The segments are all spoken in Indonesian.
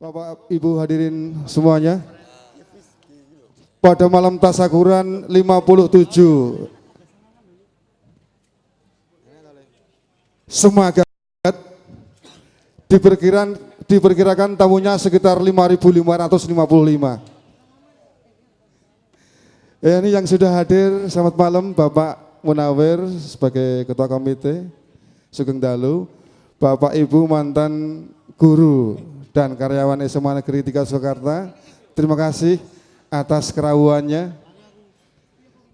Bapak Ibu hadirin semuanya, pada malam tasyakuran 57 Semangat diperkirakan tamunya sekitar 5.555. Ini yang sudah hadir, selamat malam Bapak Munawir sebagai Ketua Komite Sugeng Dalu, Bapak Ibu mantan guru dan karyawan SMA Negeri 3 Surakarta, terima kasih atas kerawuannya.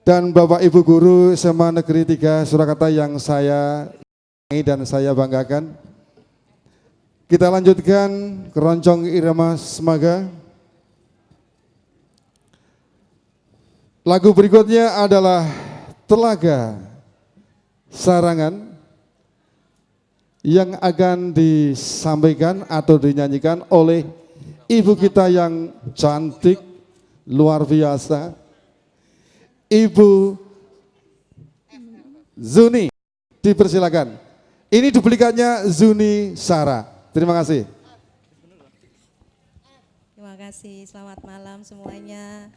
Dan Bapak Ibu guru SMA Negeri 3 Surakarta yang saya dan saya banggakan. Kita lanjutkan keroncong irama Semaga. Lagu berikutnya adalah Telaga Sarangan yang akan disampaikan atau dinyanyikan oleh ibu kita yang cantik, luar biasa, Ibu Zuni. Dipersilakan. Ini duplikannya Zuni Sara. Terima kasih. Terima kasih, selamat malam semuanya.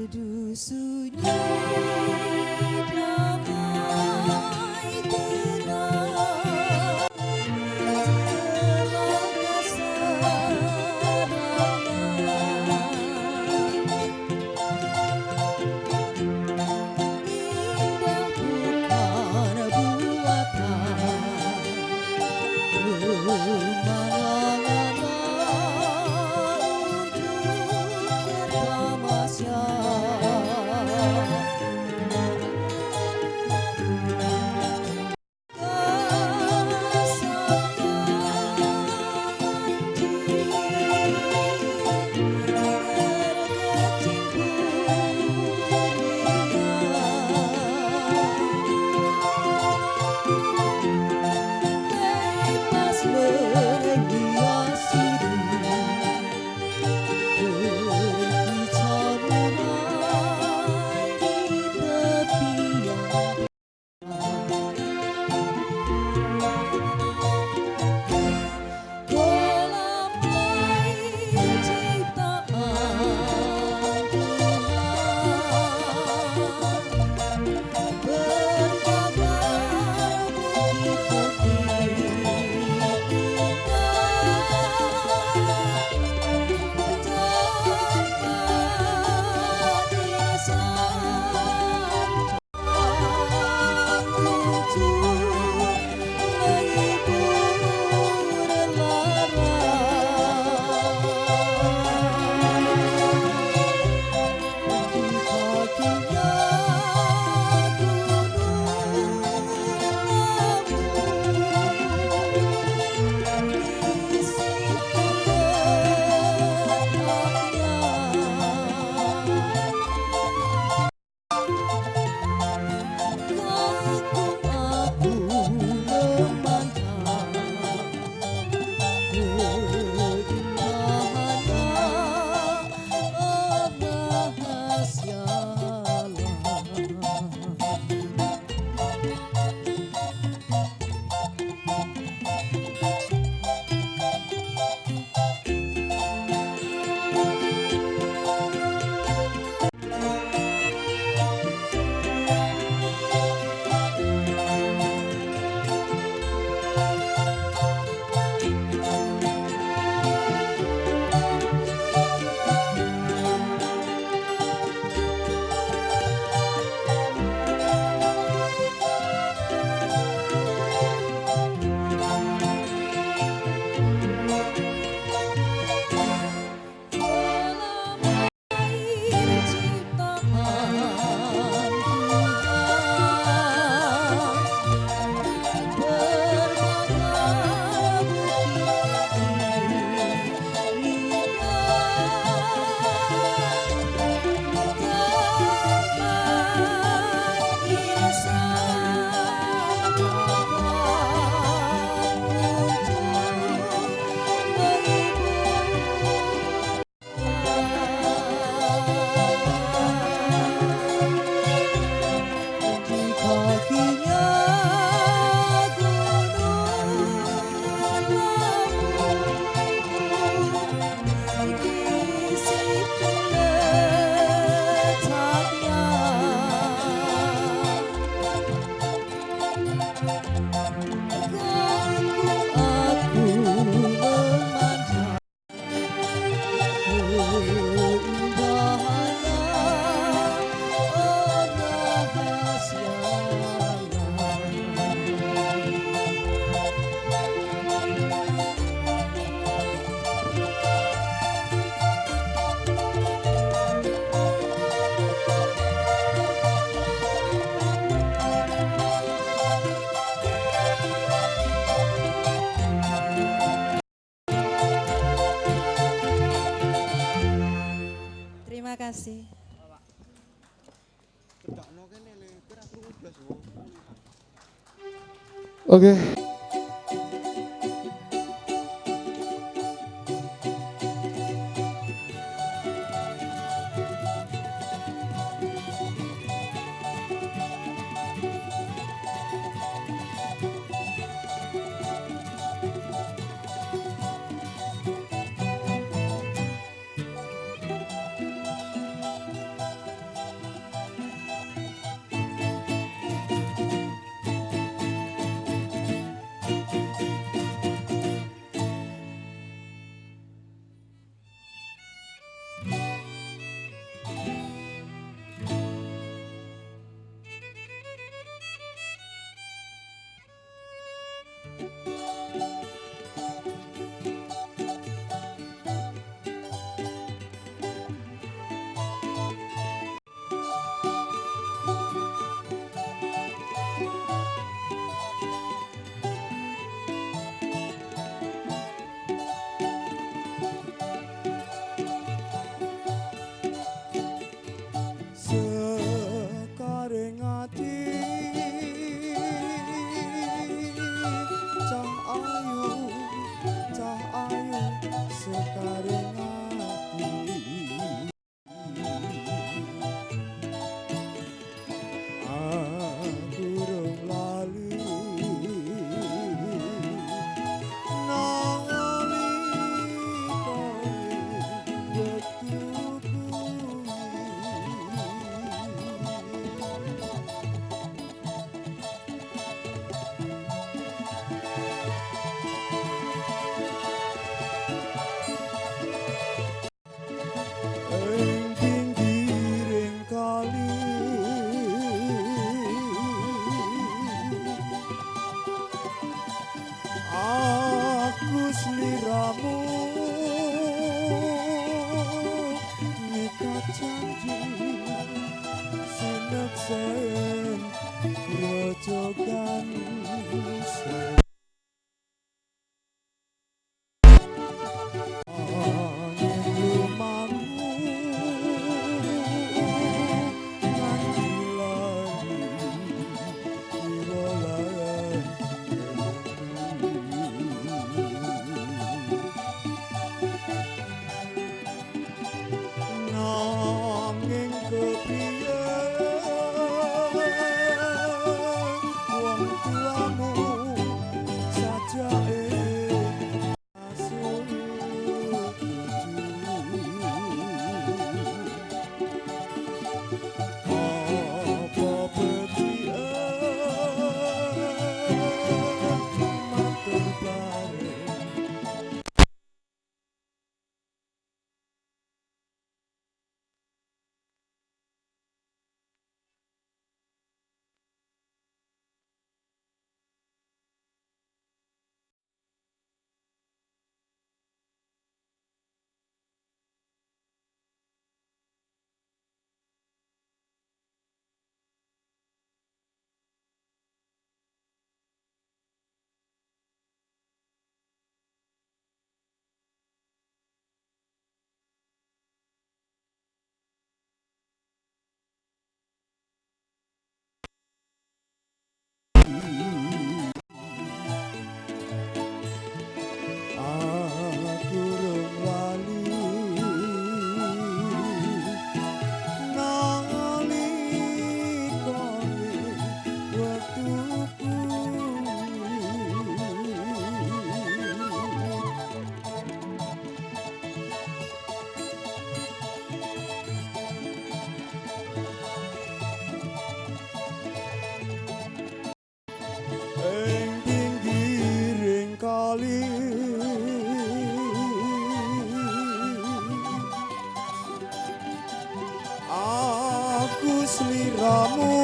Teduh sunyi damai tenang, telaga sarangan, indah bukan buatan, kemalanganlah untuk bertamasya. Berhias Terima kasih. Oke. Sekaring ati cah ayu sekaring ati aku rung lali nali kowe ing pinggiring kali aku sliramu ngikat janji sineksen grojogan nanging kepriye wong tuamu sajake apa betie matur bareng aku rung lali nali kowe wektuku ing pinggiring kali aku sliramu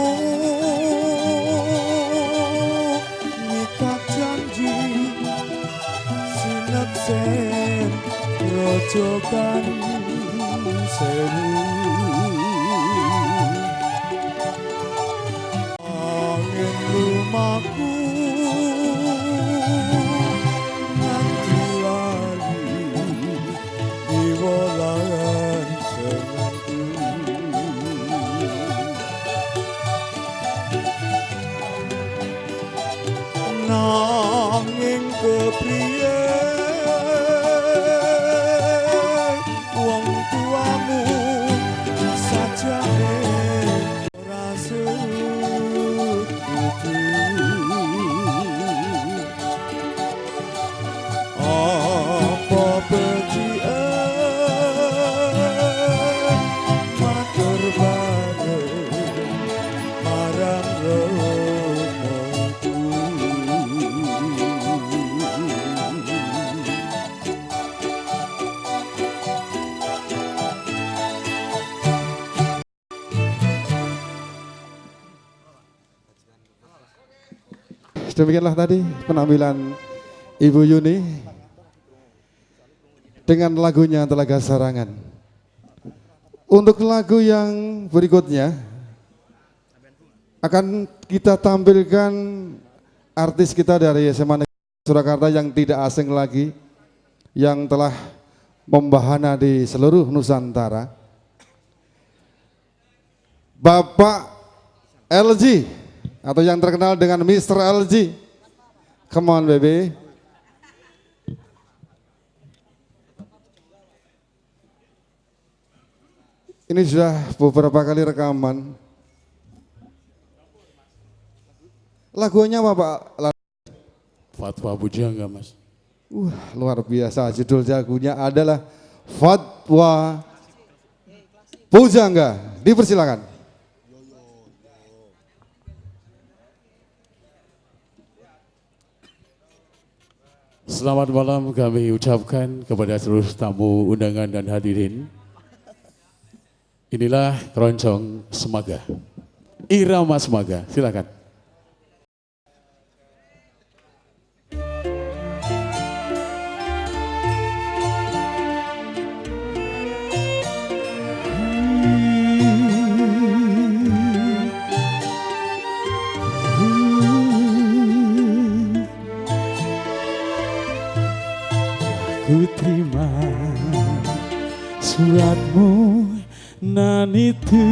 ngikat janji sineksen grojogan sewu angin lumaku nganti lali di wolahan seneng kepriye wong tuamu sajane ora setuju apa becike matur bareng marang romoku Demikianlah tadi penampilan Ibu Yuni dengan lagunya Telaga Sarangan. Untuk lagu yang berikutnya akan kita tampilkan artis kita dari SMA Negeri Surakarta yang tidak asing lagi, yang telah membahana di seluruh Nusantara. Bapak LG atau yang terkenal dengan Mr. LG. Come on baby. Ini sudah beberapa kali rekaman. Lagunya apa Pak? Fatwa Bujangga, Mas. Luar biasa, judul lagunya adalah Fatwa Pujangga. Dipersilakan. Selamat malam kami ucapkan kepada seluruh tamu undangan dan hadirin. Inilah keroncong Semaga, irama Semaga, silakan. Ku terima suratmu nan itu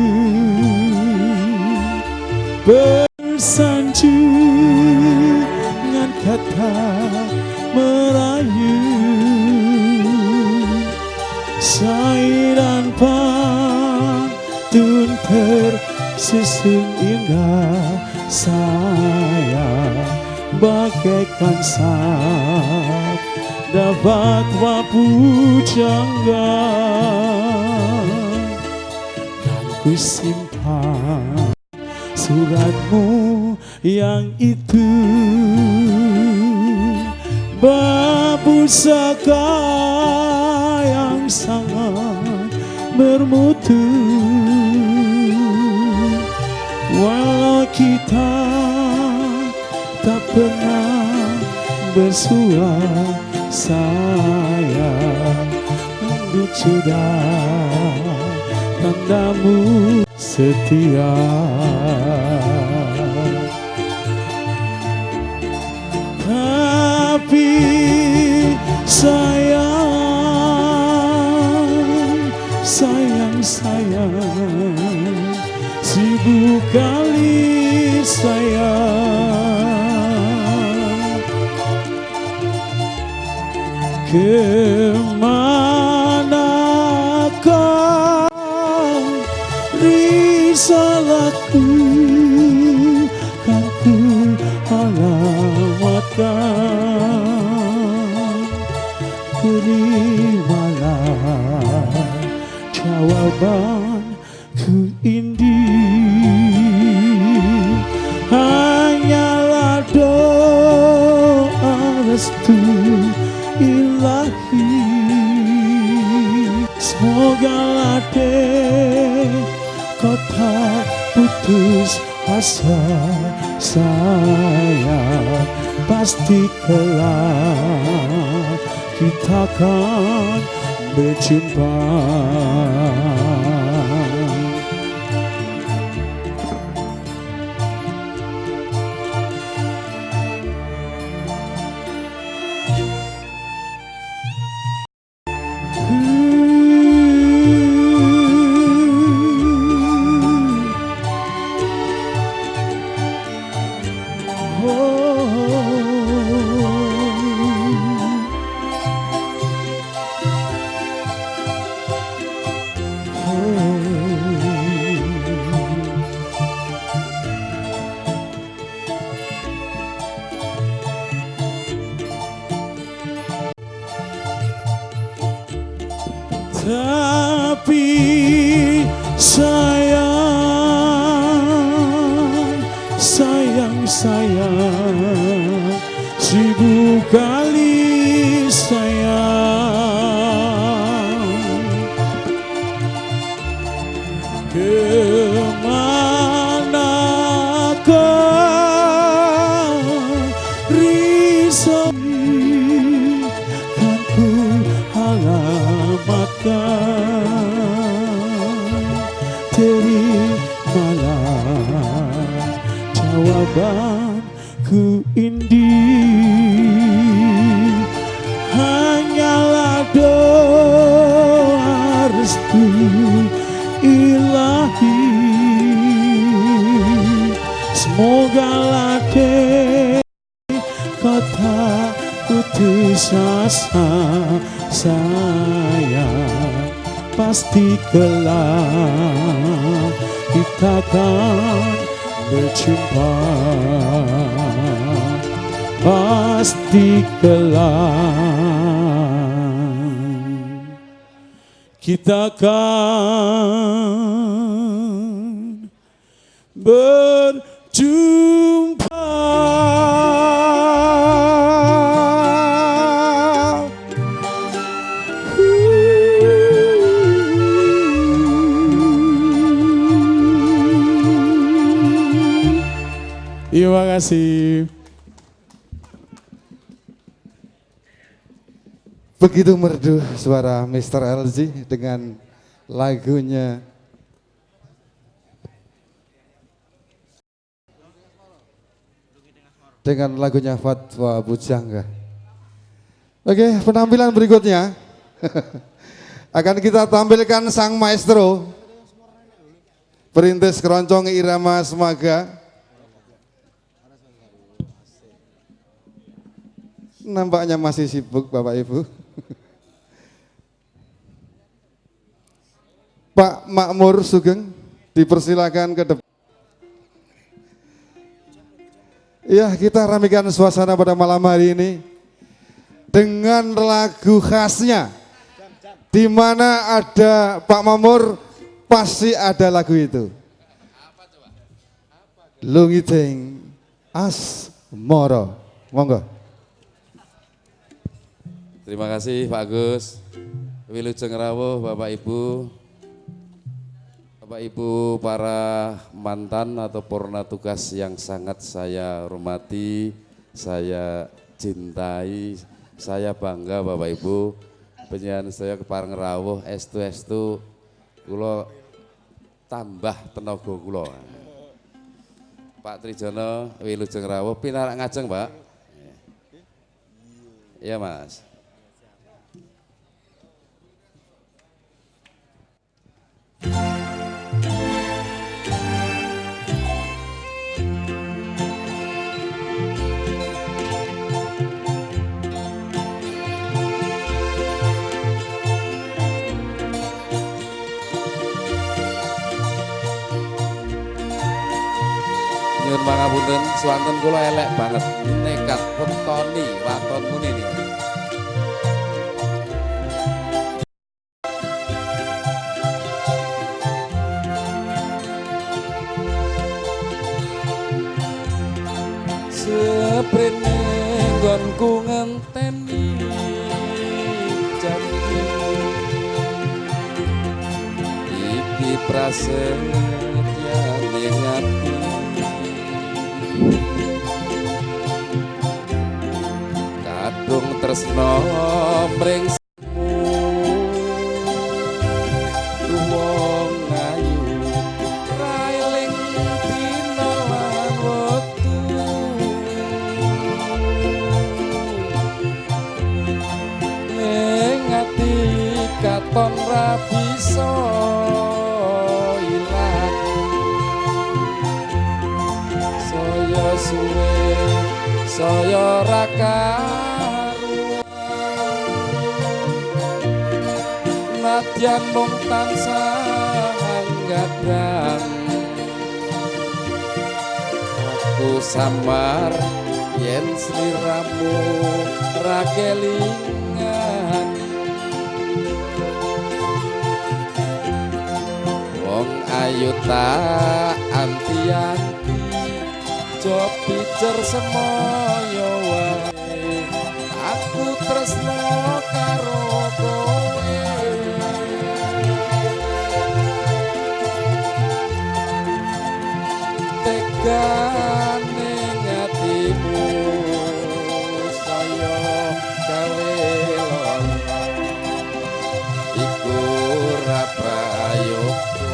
bersanjung dengan kata merayu, sairan pantun tersusun indah, saya bagaikan sap dapat wapujangga kan ku simpan suratmu yang itu, babusaka yang sangat bermutu, walau kita tak pernah bersua, saya untuk sudah tandamu setia. Tapi sayang sibuk kali sayang, kemanakah risalahku, kan ku alamatkan, terimalah jawabanku ini, hanyalah doa restu ilahi, semoga ladeh kau tak putus asa, saya pasti kelak kita akan berjumpa. 1000 kali sayang. Kemanakah risau kan ku alamatkan, terimalah jawabanku ini. Hanyalah doa restu ilahi, semoga latih kau tak putus asa. Sayang, pasti kelak kita akan berjumpa. Pasti kelak kita akan berjumpa. Terima kasih. Begitu merdu suara Mr. LG dengan lagunya Fatwa Bujangga. Oke, penampilan berikutnya akan kita tampilkan sang maestro perintis keroncong irama Semaga. Nampaknya masih sibuk Bapak Ibu. Pak Makmur Sugeng, dipersilakan ke depan. Ya, kita ramaikan suasana pada malam hari ini dengan lagu khasnya. Di mana ada Pak Makmur, pasti ada lagu itu. Lungiting Asmoro. Monggo. Terima kasih Pak Agus, Wilujeng Rawuh, Bapak Ibu para mantan atau purna tugas yang sangat saya hormati, saya cintai, saya bangga Bapak Ibu, penyanyi saya kepareng rawuh, estu kula tambah tenaga kula. Pak Trijono, Wilujeng Rawuh, pinarak ngajeng Pak. Iya Mas. Nyuwun pangapunten, swanten kula elek banget, nekat wetoni waton muni niki. Seprene nggonku ngenteni janji iki prasetya ning ati. Kadung tresno mring semu wong ayu railing dina lan wektu. Ing ati katon ra bisa ilang, saya suwe saya ra karuan, nadyan mung tansah gadang. Aku samar yen sliramu ra kelingan, wong ayu tak anti-anti, jo pijer semoyo wae. tresno karo kowe tegane ngatimu saya gawe londo iku ora prayoga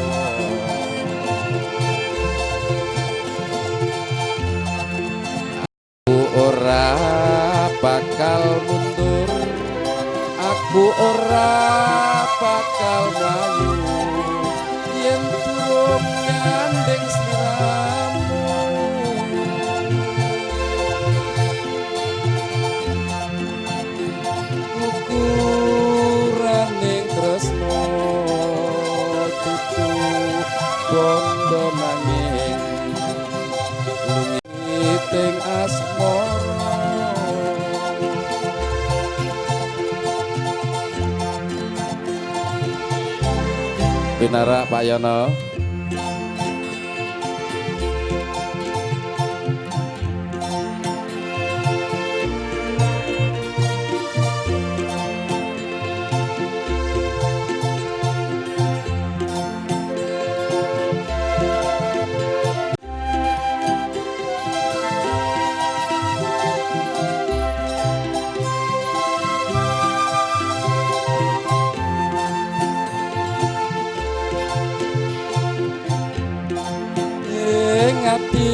aku ora bakal mundur aku ora bakal mlayu yen durung ngandeng sliramu ukuraning tresno dudu bondo nanging lungiting asmara Pinara Pak Yono. Ngati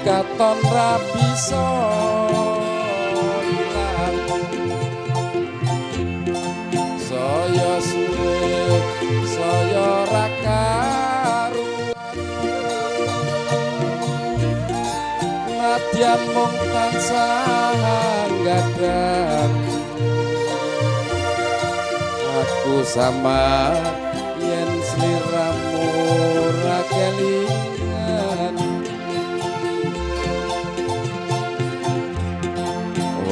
katon ra bisa ilang saya suwe saya ra karuan nadyan mung tansah gadang aku sama yen sliramu ra kelingan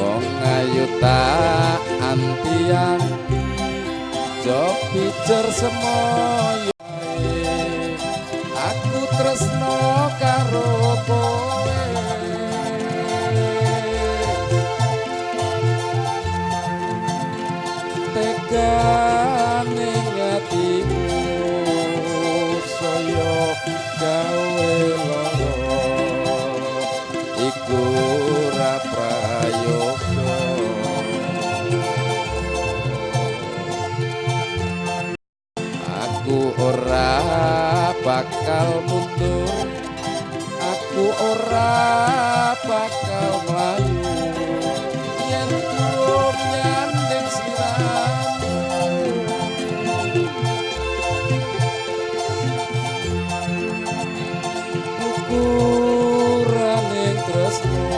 wong ayu tak antian jok pijer semoyo aku tresno karo kowe tegane ngatimu saya gawe lara iku ora prayoga aku ora bakal mundur aku ora bakal mlayu yen durung nyandeng sliramu ukuraning tresno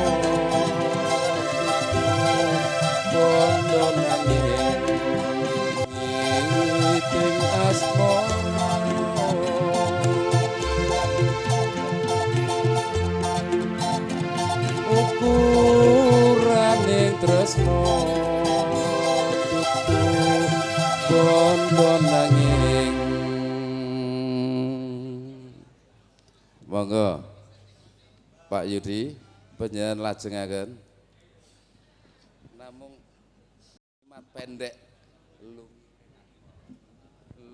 bondo nanging ngiting asmara ukuraning tresno dudu bondo nanging monggo Pak Yudi panjenengan lajengaken namung mat pendek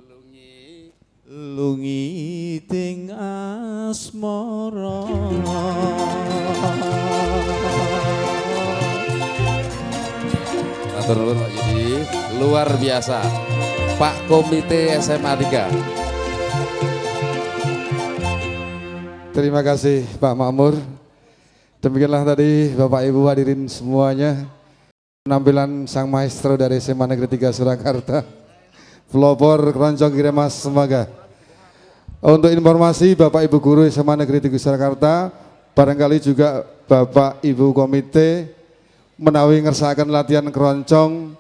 lungi lungiting asmara matur nuwun Pak Yudi luar biasa Pak Komite SMA 3 Terima kasih Pak Makmur. Demikianlah tadi Bapak Ibu hadirin semuanya penampilan sang maestro dari SMA Negeri 3 Surakarta, pelopor keroncong Kiremas Semaga. Untuk informasi Bapak Ibu guru SMA Negeri 3 Surakarta, barangkali juga Bapak Ibu komite menawi ngersakaken latihan keroncong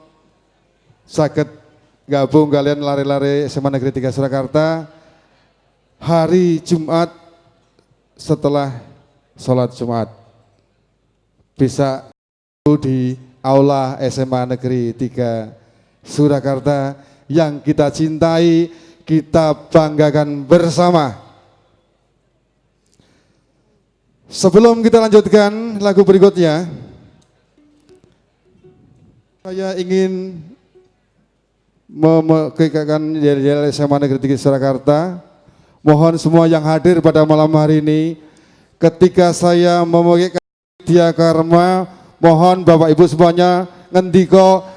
saged gabung kalian lari-lari SMA Negeri 3 Surakarta hari Jumat setelah sholat Jumat bisa di aula SMA Negeri 3 Surakarta yang kita cintai, kita banggakan bersama. Sebelum kita lanjutkan lagu berikutnya, Saya ingin memegahkan Yel-Yel SMA Negeri 3 Surakarta. Mohon semua yang hadir pada malam hari ini, ketika saya memegahkan Widya Karma, mohon Bapak Ibu semuanya ngendiko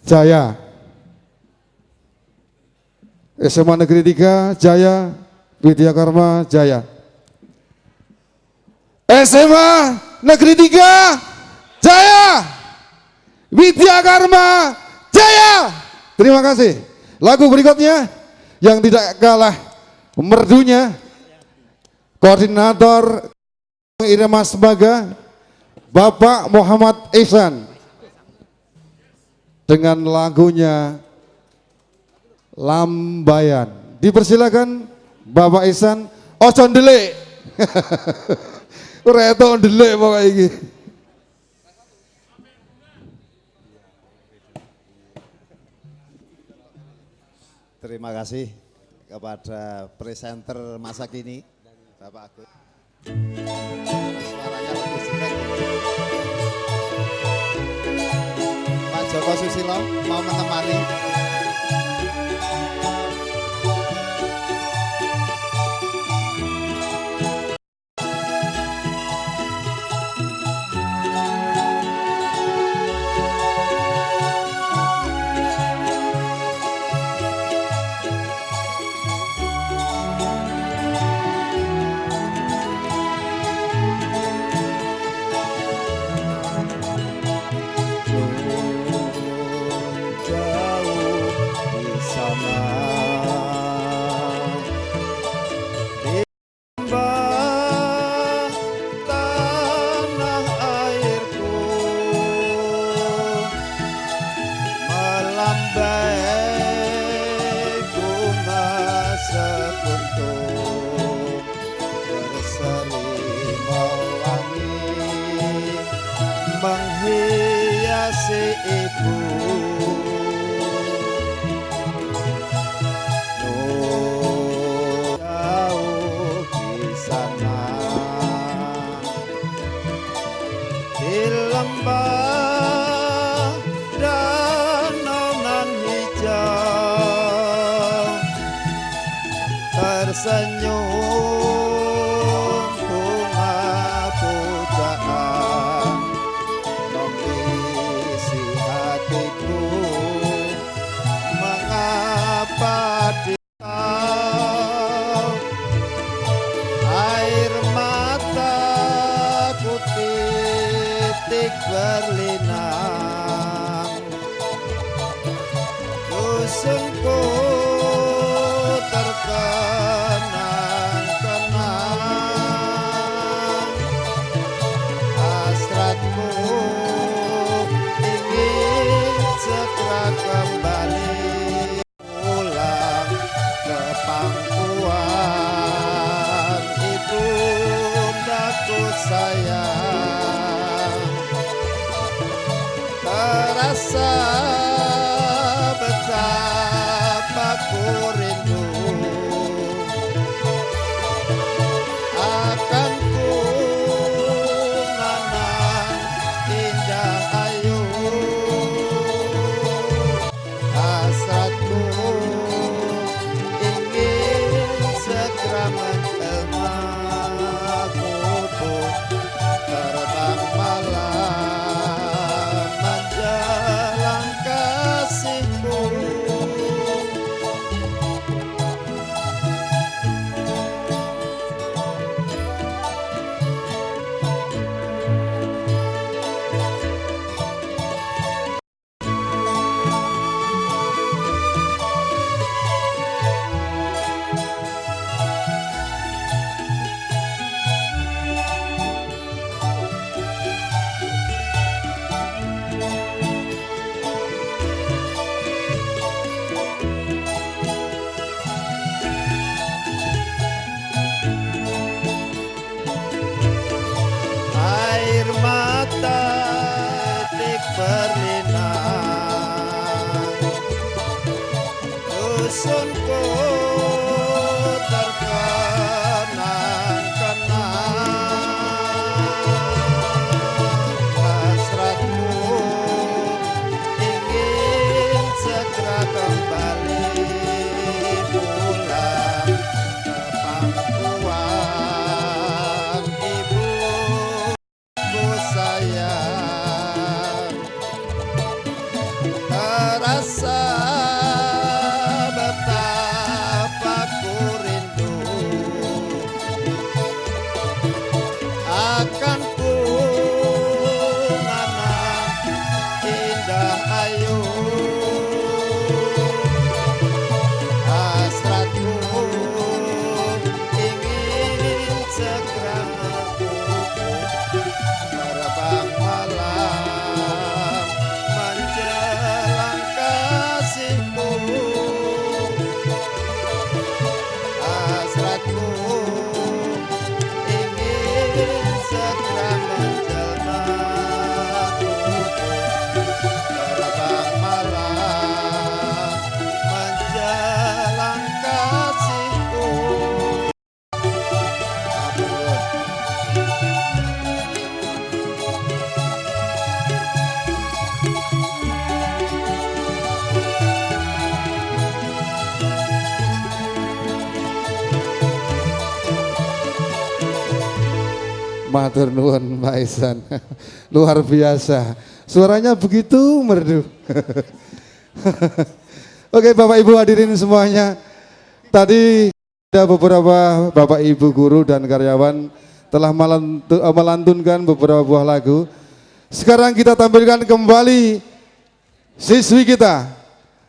jaya. SMA Negeri 3 jaya, Widya Karma jaya. SMA Negeri 3 jaya, Widya Karma jaya. Terima kasih. Lagu berikutnya yang tidak kalah merdunya, koordinator Irama Sebaga, Bapak Muhammad Ihsan, dengan lagunya Lambayan. Dipersilakan Bapak Ihsan. Ojo ndelik. Reto ndelik pokoknya iki. Terima kasih kepada presenter masa kini, Bapak Agus. Suaranya lebih jelek. Pak Joko Susilo mau menemani. Menghiasi ibu jauh di sana, di lembah danau nan hijau, tersenyum bunga pujaan mengisi hatiku. Mengapa di kau air mataku titik berlinang, dusunku terkenang-kenang, hasratku ingin segera kembali pulang ke pangkuan ibundaku sayang. Terasa betapa ku rindu akan kunganan indah ayu. Hasratku ingin segera menjelma, kupu terbang malam menjelang kasihku. Air mata titik berlinang, dusunku terkenang-kenang, hasratku Matur nuwun Pak Ihsan. Luar biasa. Suaranya begitu merdu. Oke Bapak Ibu hadirin semuanya. Tadi ada beberapa Bapak Ibu guru dan karyawan telah melantunkan beberapa buah lagu. Sekarang kita tampilkan kembali siswi kita.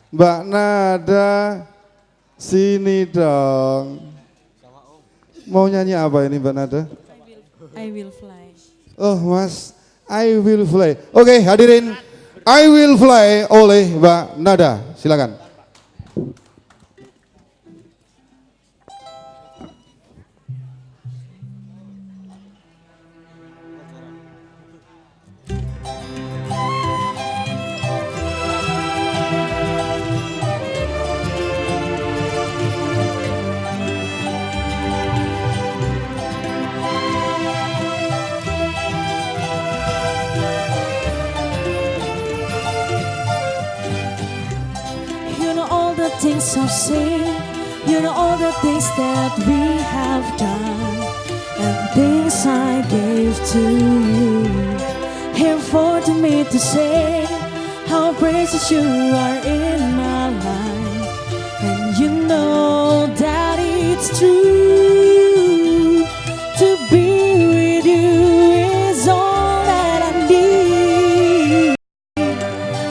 Mbak Nada, sini dong. Mau nyanyi apa ini Mbak Nada? I will fly. Oh Mas, I will fly. Oke hadirin, I will fly oleh Mbak Nada. Silakan. You know all the things I've seen, you know all the things that we have done, and things I gave to you. Here for to me to say how precious you are in my life, and you know that it's true. To be with you is all that I need,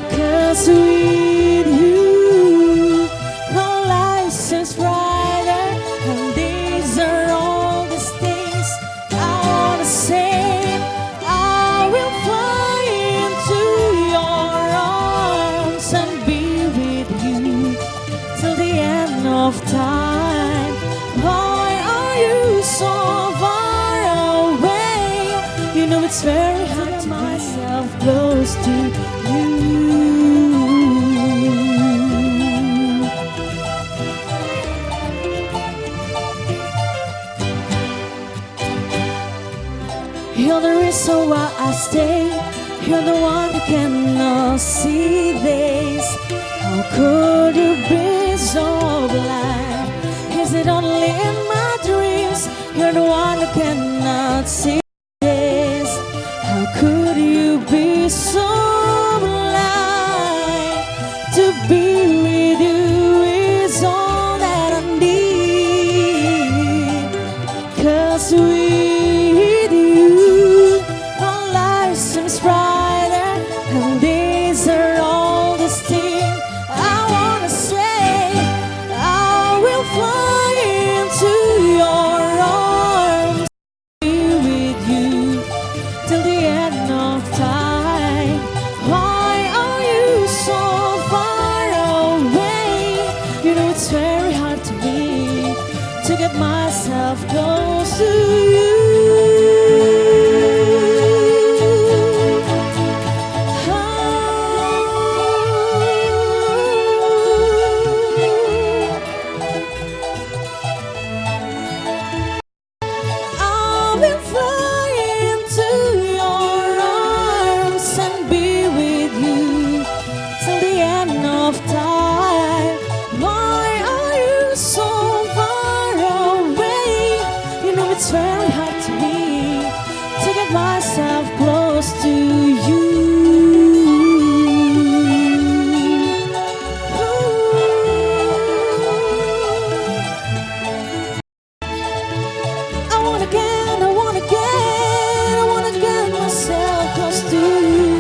'cause with you my life seems brighter, and these are all the things I wanna say. I will fly into your arms and be with you till the end of time. Why are you so far away? You know it's very hard to myself close to you. You're the reason why I stay. You're the one who cannot see this. How could you be so blind? Is it only in my dreams? You're the one who cannot see this. How could you be so blind? To be with you is all that I need, 'cause with you my life seems brighter, and these are all the things I wanna say. I will fly into your arms, be with you till the end of time. Why are you so far away? You know it's very hard to me to get myself close to you. I will fly into your arms and be with you till the end of time. Why are you so far away? You know it's very hard to me to get myself close to you. I wanna get, I wanna get, I wanna get myself close to you.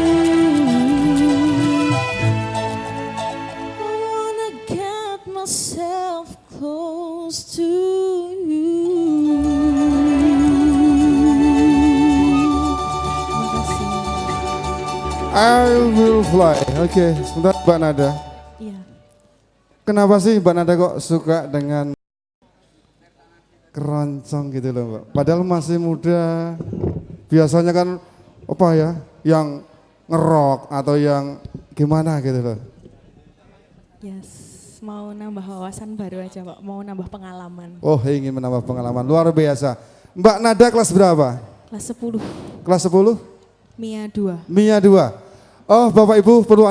I wanna get myself close to you. Terima kasih. I will fly. Oke, sebentar Mbak Nada. Iya. Kenapa sih Mbak Nada kok suka dengan keroncong gitu loh Mbak? Padahal masih muda. Biasanya kan apa ya, yang ngerok atau yang gimana gitu loh. Yes, mau nambah wawasan baru aja Pak, mau nambah pengalaman. Oh ingin menambah pengalaman, luar biasa. Mbak Nada kelas berapa? Kelas 10, Kelas 10? Mia 2. Mia 2. Oh Bapak Ibu perlu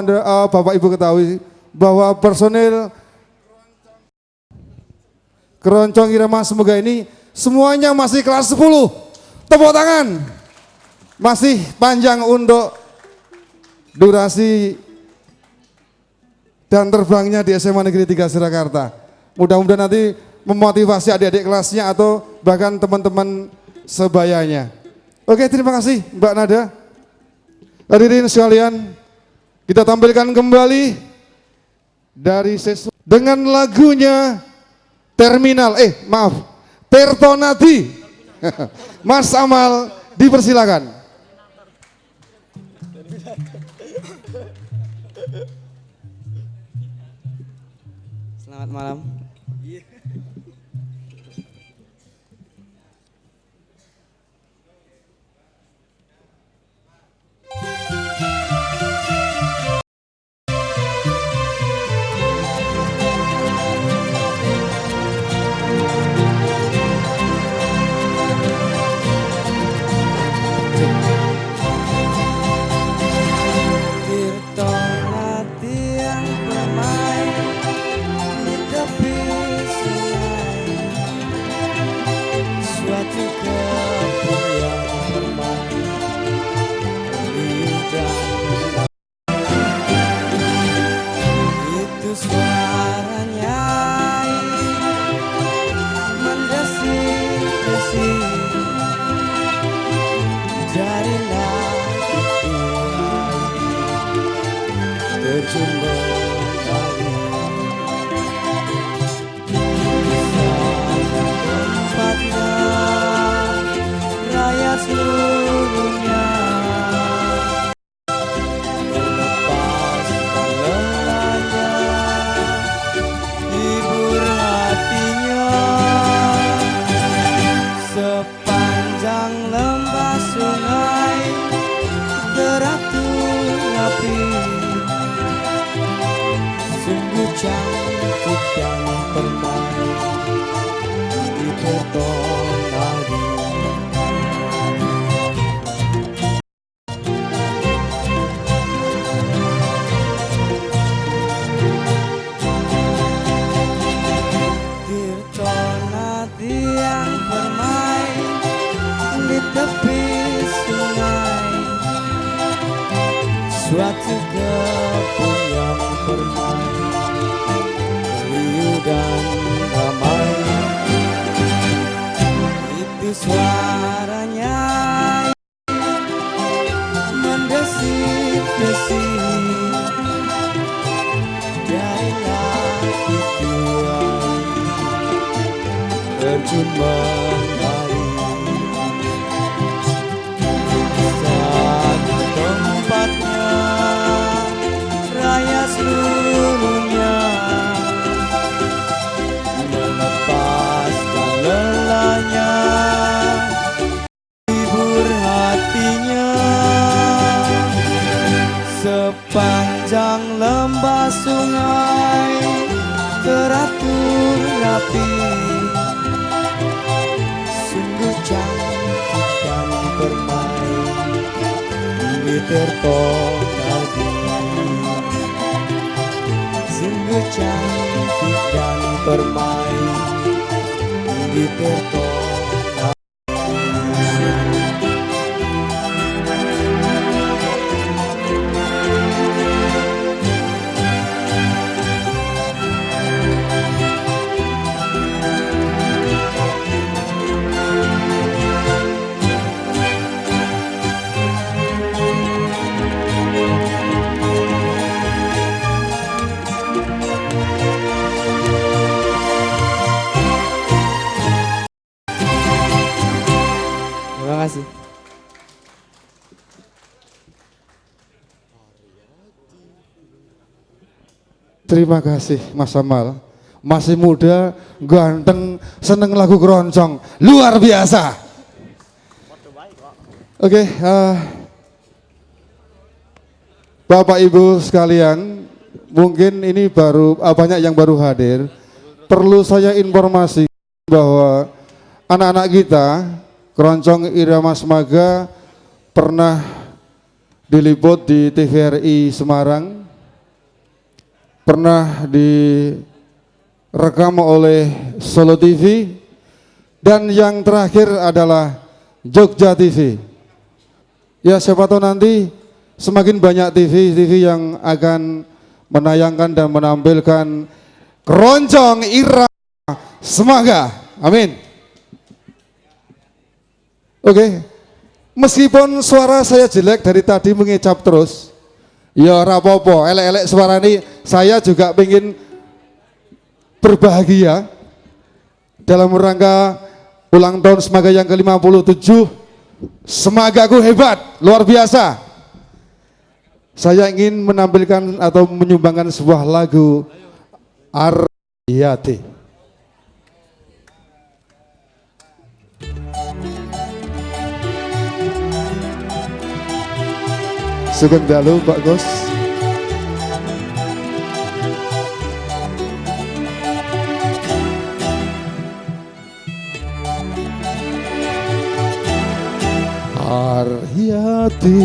Bapak Ibu ketahui bahwa personil Keroncong Irama Semoga ini semuanya masih kelas 10. Tepuk tangan. Masih panjang untuk durasi dan terbangnya di SMA Negeri 3 Surakarta. Mudah-mudahan nanti memotivasi adik-adik kelasnya atau bahkan teman-teman sebayanya. Oke, terima kasih Mbak Nada. Hadirin sekalian, kita tampilkan kembali dari sesi dengan lagunya Tertonati. Mas Amal dipersilakan. Selamat malam. Tertonati yang bermain di tepi sungai, suatu kebun yang bermain lidah. Itu suaranya mendesik-desik, jadilah terjun menari tempatnya rakyat seluruhnya melepaskan lelahnya, hibur hatinya sepanjang lembah sungai teratur rapi. Sungguh cantik dan permai di Tertonati. Tertonati yang bermain di tepi sungai, suatu kebun yang bermain riuh dan damai. Itu suaranya mendesik-desik, jadilah itu terjun menari. Satu tempatnya raya seluruhnya melepaskan lelahnya, hibur hatinya sepanjang lembah sungai teratur rapi. Sungguh cantik dan bermain di Tertonati. Sungguh cantik dan bermain di Tertonati. Terima kasih. Terima kasih Mas Amal. Masih muda, ganteng, seneng lagu keroncong, luar biasa. Oke, Bapak Ibu sekalian, mungkin ini baru banyak yang baru hadir. Perlu saya informasi bahwa anak-anak kita keroncong Irama Semaga pernah diliput di TVRI Semarang, pernah direkam oleh Solo TV, dan yang terakhir adalah Jogja TV. Ya siapa tahu nanti semakin banyak TV yang akan menayangkan dan menampilkan keroncong irama Semangga. Amin. Oke. Meskipun suara saya jelek dari tadi mengecap terus, ya rapopo, elek-elek suara ini, saya juga ingin berbahagia dalam rangka ulang tahun Semangga yang ke-57. Semanggaku hebat, luar biasa. Saya ingin menampilkan atau menyumbangkan sebuah lagu Aryati. Sugeng dalu Pak Gus. Aryati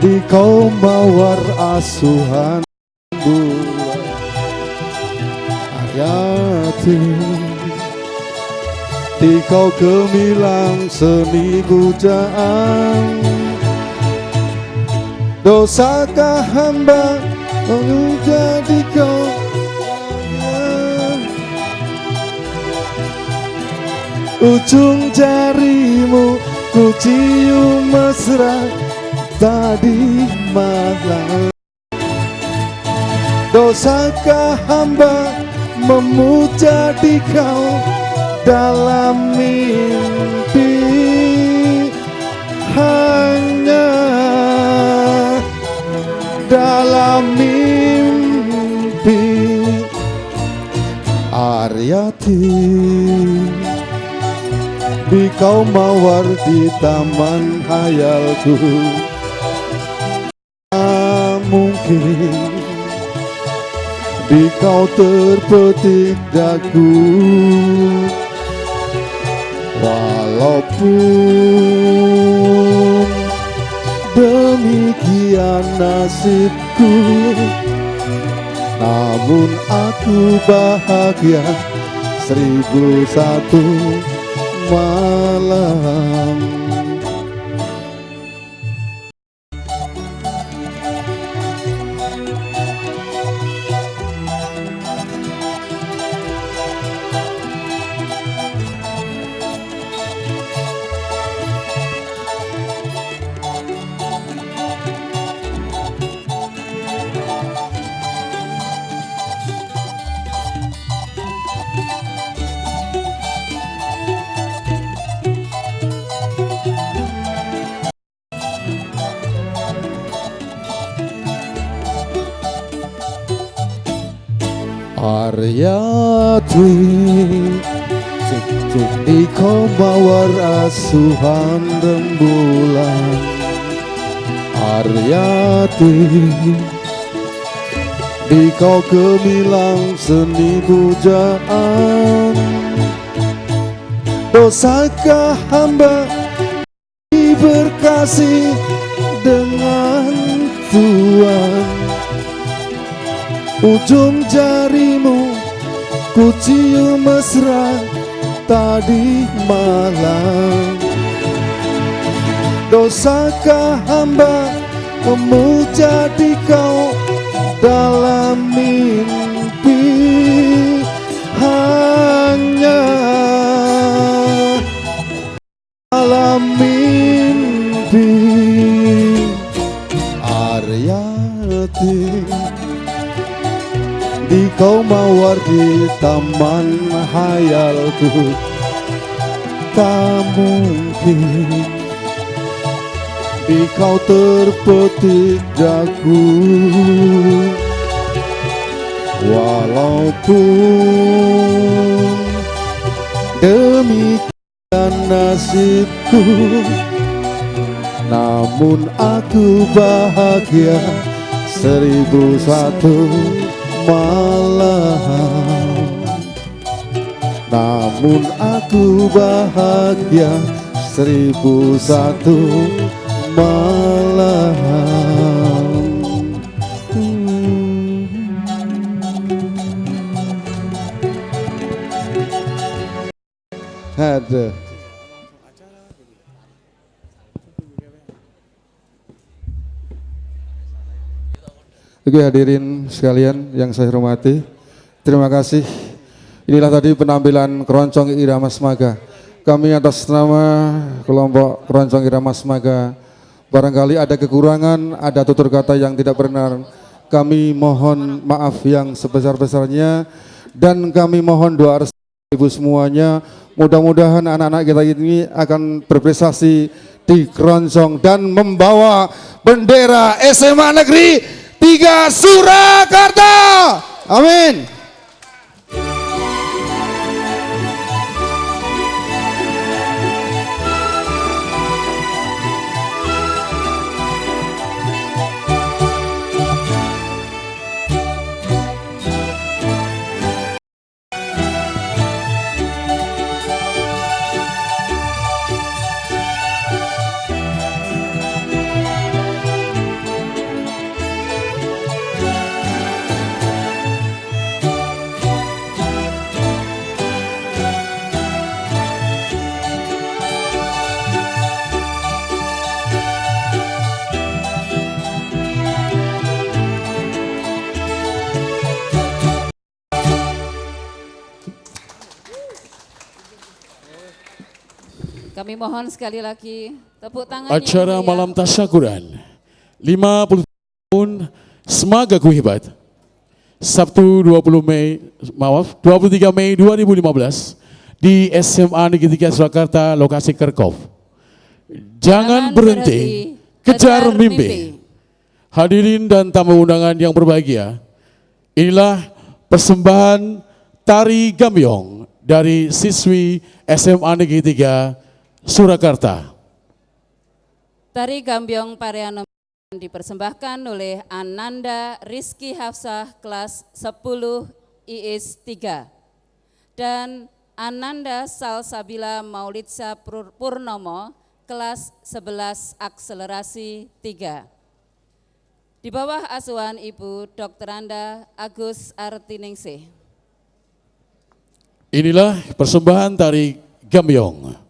di kau mawar asuhan bulan. Aryati di kau gemilang seni pujaan. Dosakah hamba menjadi kau ujung jarimu ku cium mesra tadi malam. Dosakah hamba memuja di kau dalam mimpi, hanya dalam mimpi. Aryati di kau mawar di taman hayalku, tak mungkin di kau terpetik dagu. Walaupun demikian nasibku, namun aku bahagia 1001 malam. Aryati di kau mawar asuhan rembulan. Aryati di kau gemilang seni pujaan. Dosakah hamba berkasih dengan Tuhan, ujung jarimu ku cium mesra tadi malam. Dosakah hamba memuja di kau dalam mimpi, hanya dalam mimpi. Aryati di kau mawar di taman hayalku, tak mungkin di kau terpetik dagu. Walaupun demikian nasibku, namun aku bahagia 1001 malam. Namun aku bahagia 1001 malam. Aduh. Oke hadirin sekalian yang saya hormati, terima kasih. Inilah tadi penampilan keroncong Irama Semaga. Kami atas nama kelompok keroncong Irama Semaga, barangkali ada kekurangan, ada tutur kata yang tidak benar, kami mohon maaf yang sebesar-besarnya dan kami mohon doa restu ibu semuanya. Mudah-mudahan anak-anak kita ini akan berprestasi di keroncong dan membawa bendera SMA Negeri 3 Surakarta. Amin. Kami mohon sekali lagi tepuk tangannya. Acara untuk malam tasyakuran 50 tahun Semaga Ku Hebat. Sabtu 23 Mei 2015 di SMA Negeri 3 Surakarta, lokasi Kerkop. Jangan berhenti, kejar mimpi. Hadirin dan tamu undangan yang berbahagia, inilah persembahan tari gambyong dari siswi SMA Negeri 3 Surakarta. Tari Gambyong Pareanom dipersembahkan oleh Ananda Rizky Hafsah kelas 10 IIS 3 dan Ananda Salsabila Maulidsa Purnomo kelas 11 akselerasi 3. Di bawah asuhan Ibu Dr. Anda Agus Artiningsih. Inilah persembahan tari gambyong.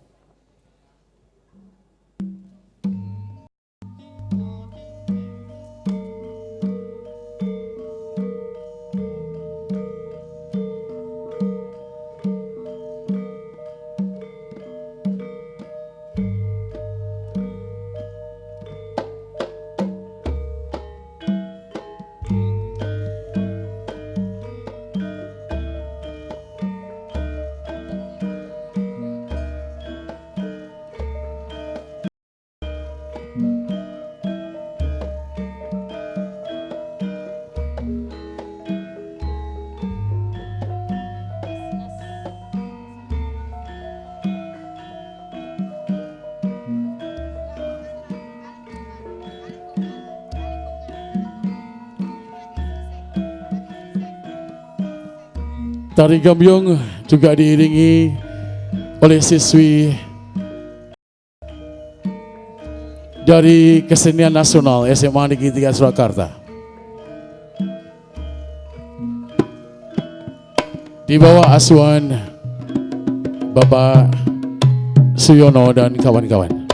Tari gambyong juga diiringi oleh siswi dari Kesenian Nasional SMA Negeri 3 Surakarta. Di bawah asuhan Bapak Suyono dan kawan-kawan.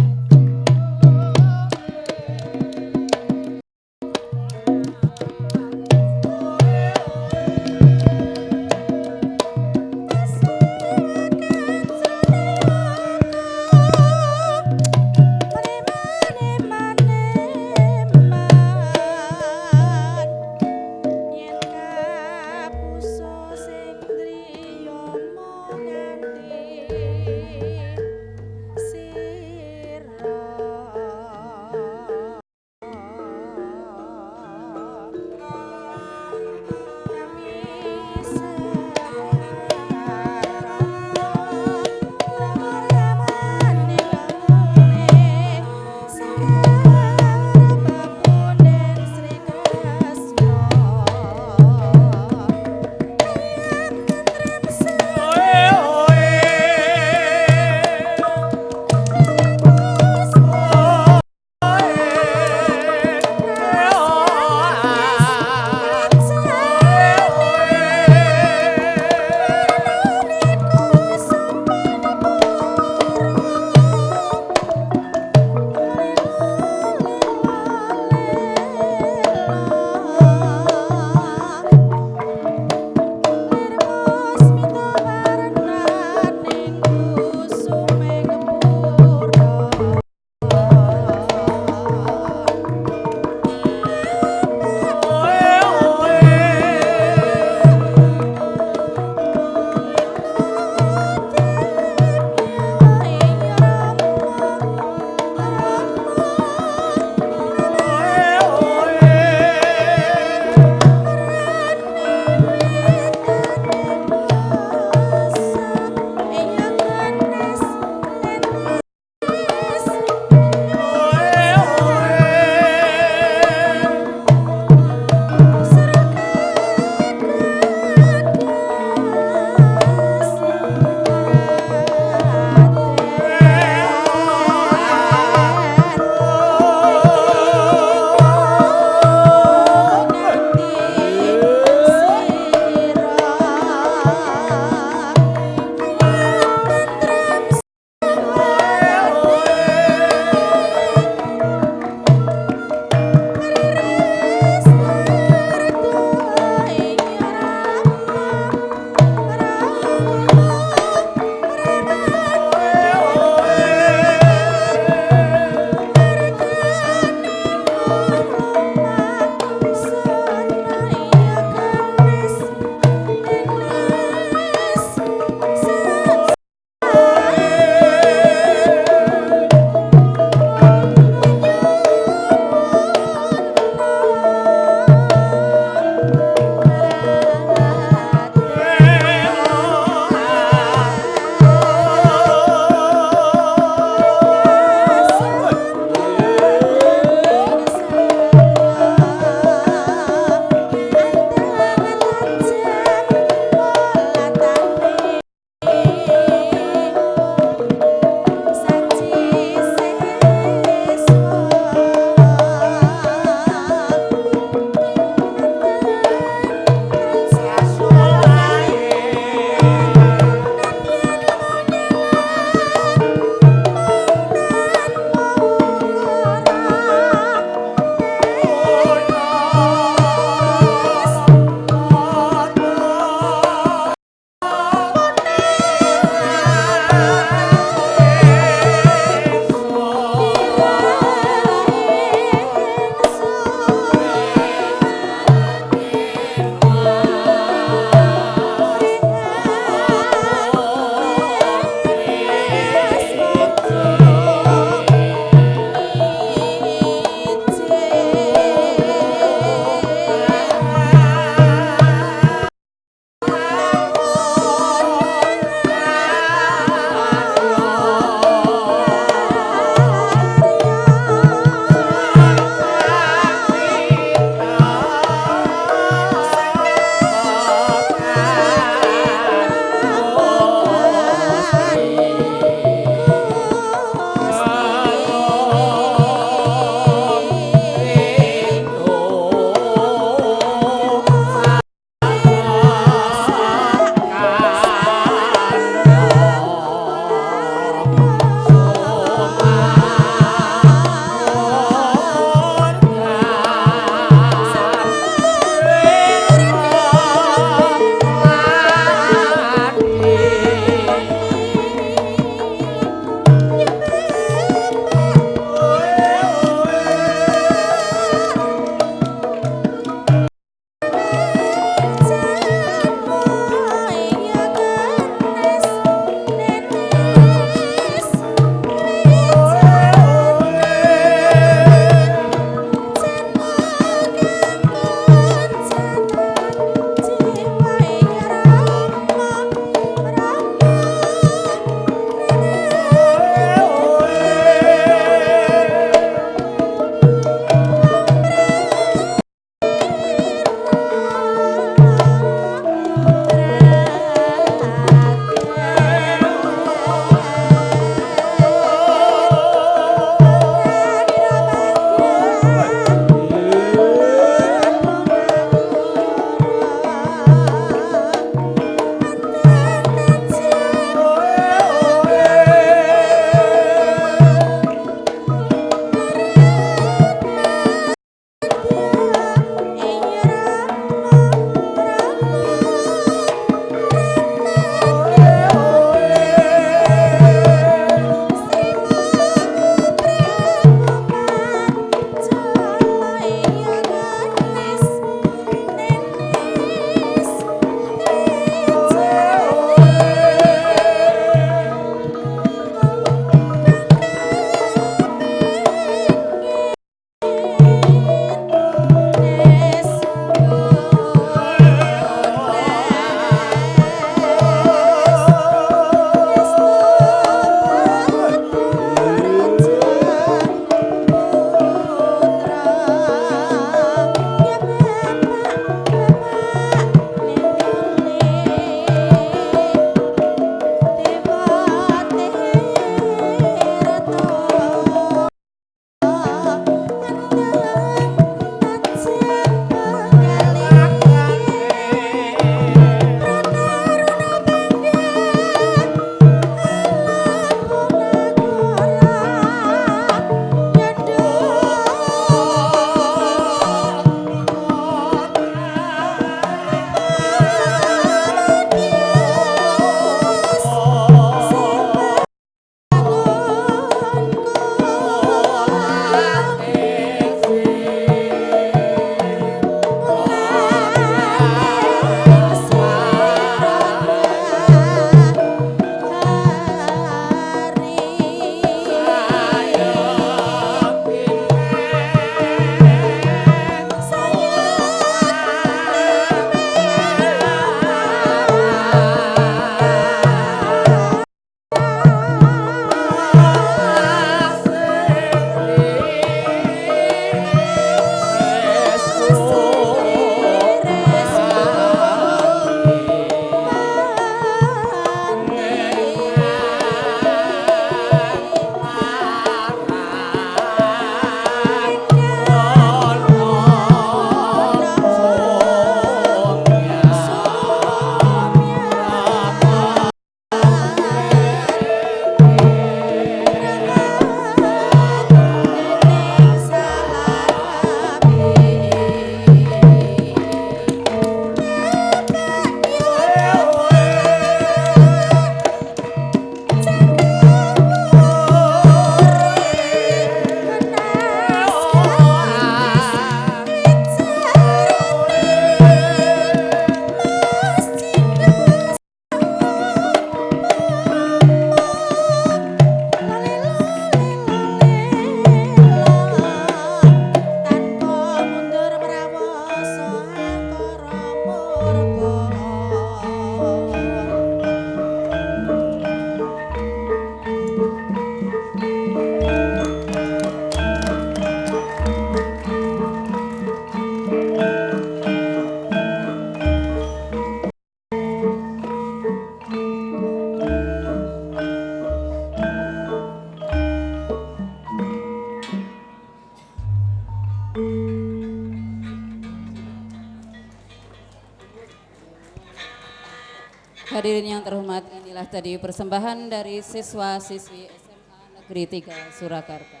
Hadirin yang terhormat, inilah tadi persembahan dari siswa-siswi SMA Negeri 3 Surakarta.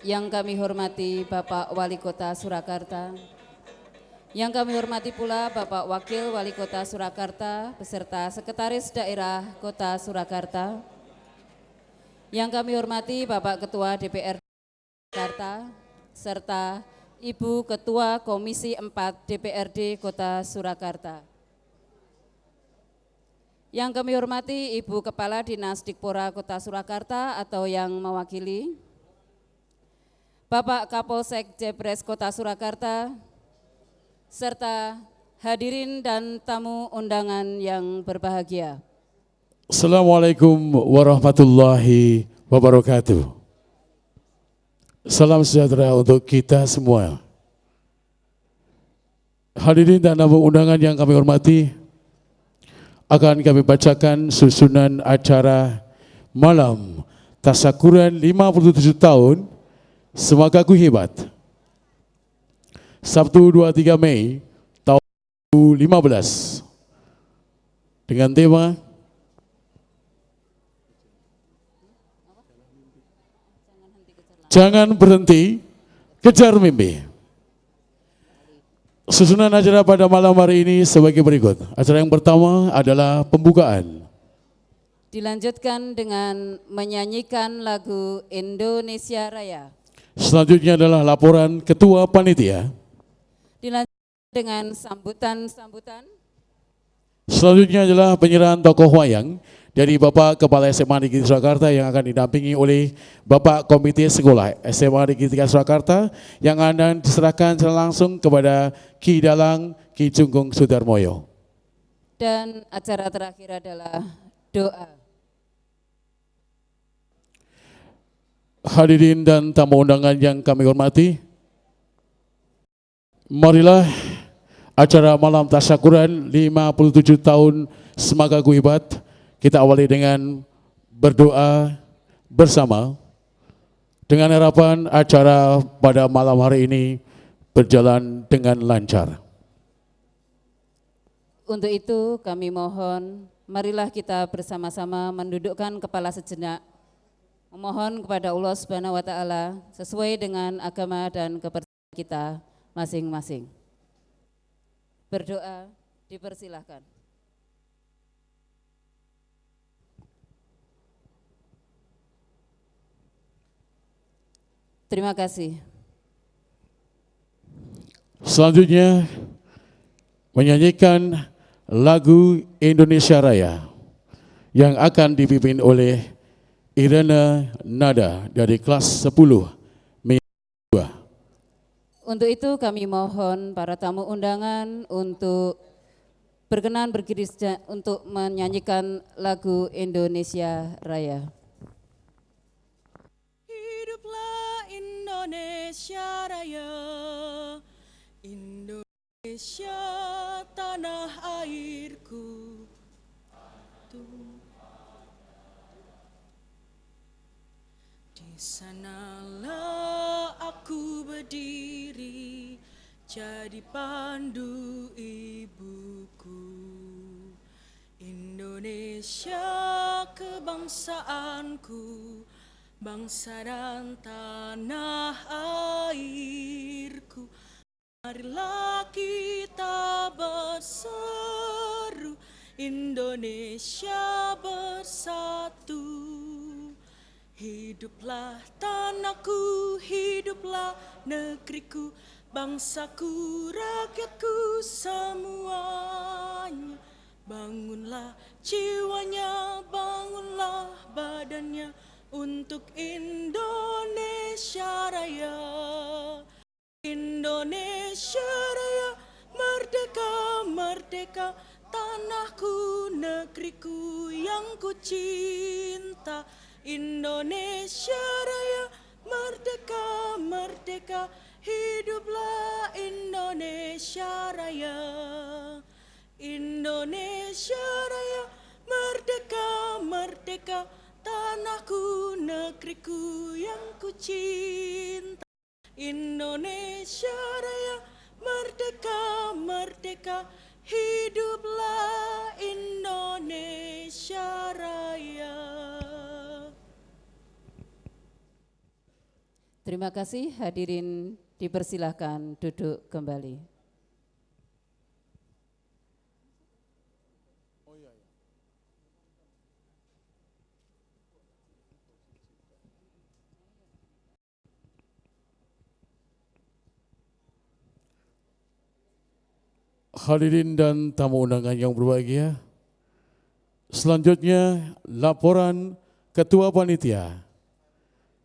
Yang kami hormati Bapak Wali Kota Surakarta, yang kami hormati pula Bapak Wakil Wali Kota Surakarta beserta Sekretaris Daerah Kota Surakarta, yang kami hormati Bapak Ketua DPRD Surakarta, serta Ibu Ketua Komisi 4 DPRD Kota Surakarta. Yang kami hormati Ibu Kepala Dinas Dikpora Kota Surakarta atau yang mewakili, Bapak Kapolsek Jepres Kota Surakarta, serta hadirin dan tamu undangan yang berbahagia. Assalamualaikum warahmatullahi wabarakatuh. Salam sejahtera untuk kita semua. Hadirin dan tamu undangan yang kami hormati, akan kami bacakan susunan acara malam tasyakuran 57 tahun Semagaku Hebat. Sabtu 23 Mei tahun 2015 dengan tema Jangan berhenti kejar mimpi. Susunan acara pada malam hari ini sebagai berikut. Acara yang pertama adalah pembukaan. Dilanjutkan dengan menyanyikan lagu Indonesia Raya. Selanjutnya adalah laporan Ketua Panitia. Dilanjutkan dengan sambutan-sambutan. Selanjutnya adalah penyerahan tokoh wayang dari Bapak Kepala SMA Negeri Surakarta yang akan didampingi oleh Bapak Komite Sekolah SMA Negeri 3 Surakarta yang akan diserahkan secara langsung kepada Ki Dalang Ki Jungkung Sudarmoyo. Dan acara terakhir adalah doa. Hadirin dan tamu undangan yang kami hormati, marilah acara malam tasyakuran 57 tahun Semagaku Hebat kita awali dengan berdoa bersama dengan harapan acara pada malam hari ini berjalan dengan lancar. Untuk itu kami mohon, marilah kita bersama-sama mendudukkan kepala sejenak, memohon kepada Allah Subhanahu wa Ta'ala sesuai dengan agama dan kepercayaan kita masing-masing. Berdoa dipersilahkan. Terima kasih. Selanjutnya menyanyikan lagu Indonesia Raya yang akan dipimpin oleh Irena Nada dari kelas 10 2. Untuk itu kami mohon para tamu undangan untuk berkenan berdiri untuk menyanyikan lagu Indonesia Raya. Hiduplah Indonesia Raya, Indonesia tanah airku. Di sanalah aku berdiri, jadi pandu ibuku. Indonesia kebangsaanku, bangsa dan tanah airku. Marilah kita berseru, Indonesia bersatu. Hiduplah tanahku, hiduplah negeriku, bangsaku, rakyatku semuanya. Bangunlah jiwanya, bangunlah badannya untuk Indonesia Raya. Indonesia Raya, merdeka, merdeka, tanahku, negeriku yang ku cinta. Indonesia Raya, merdeka, merdeka, hiduplah Indonesia Raya. Indonesia Raya, merdeka, merdeka, tanahku, negeriku yang ku cinta. Indonesia Raya, merdeka, merdeka, hiduplah Indonesia Raya. Terima kasih, hadirin dipersilahkan duduk kembali. Hadirin dan tamu undangan yang berbahagia, selanjutnya laporan Ketua Panitia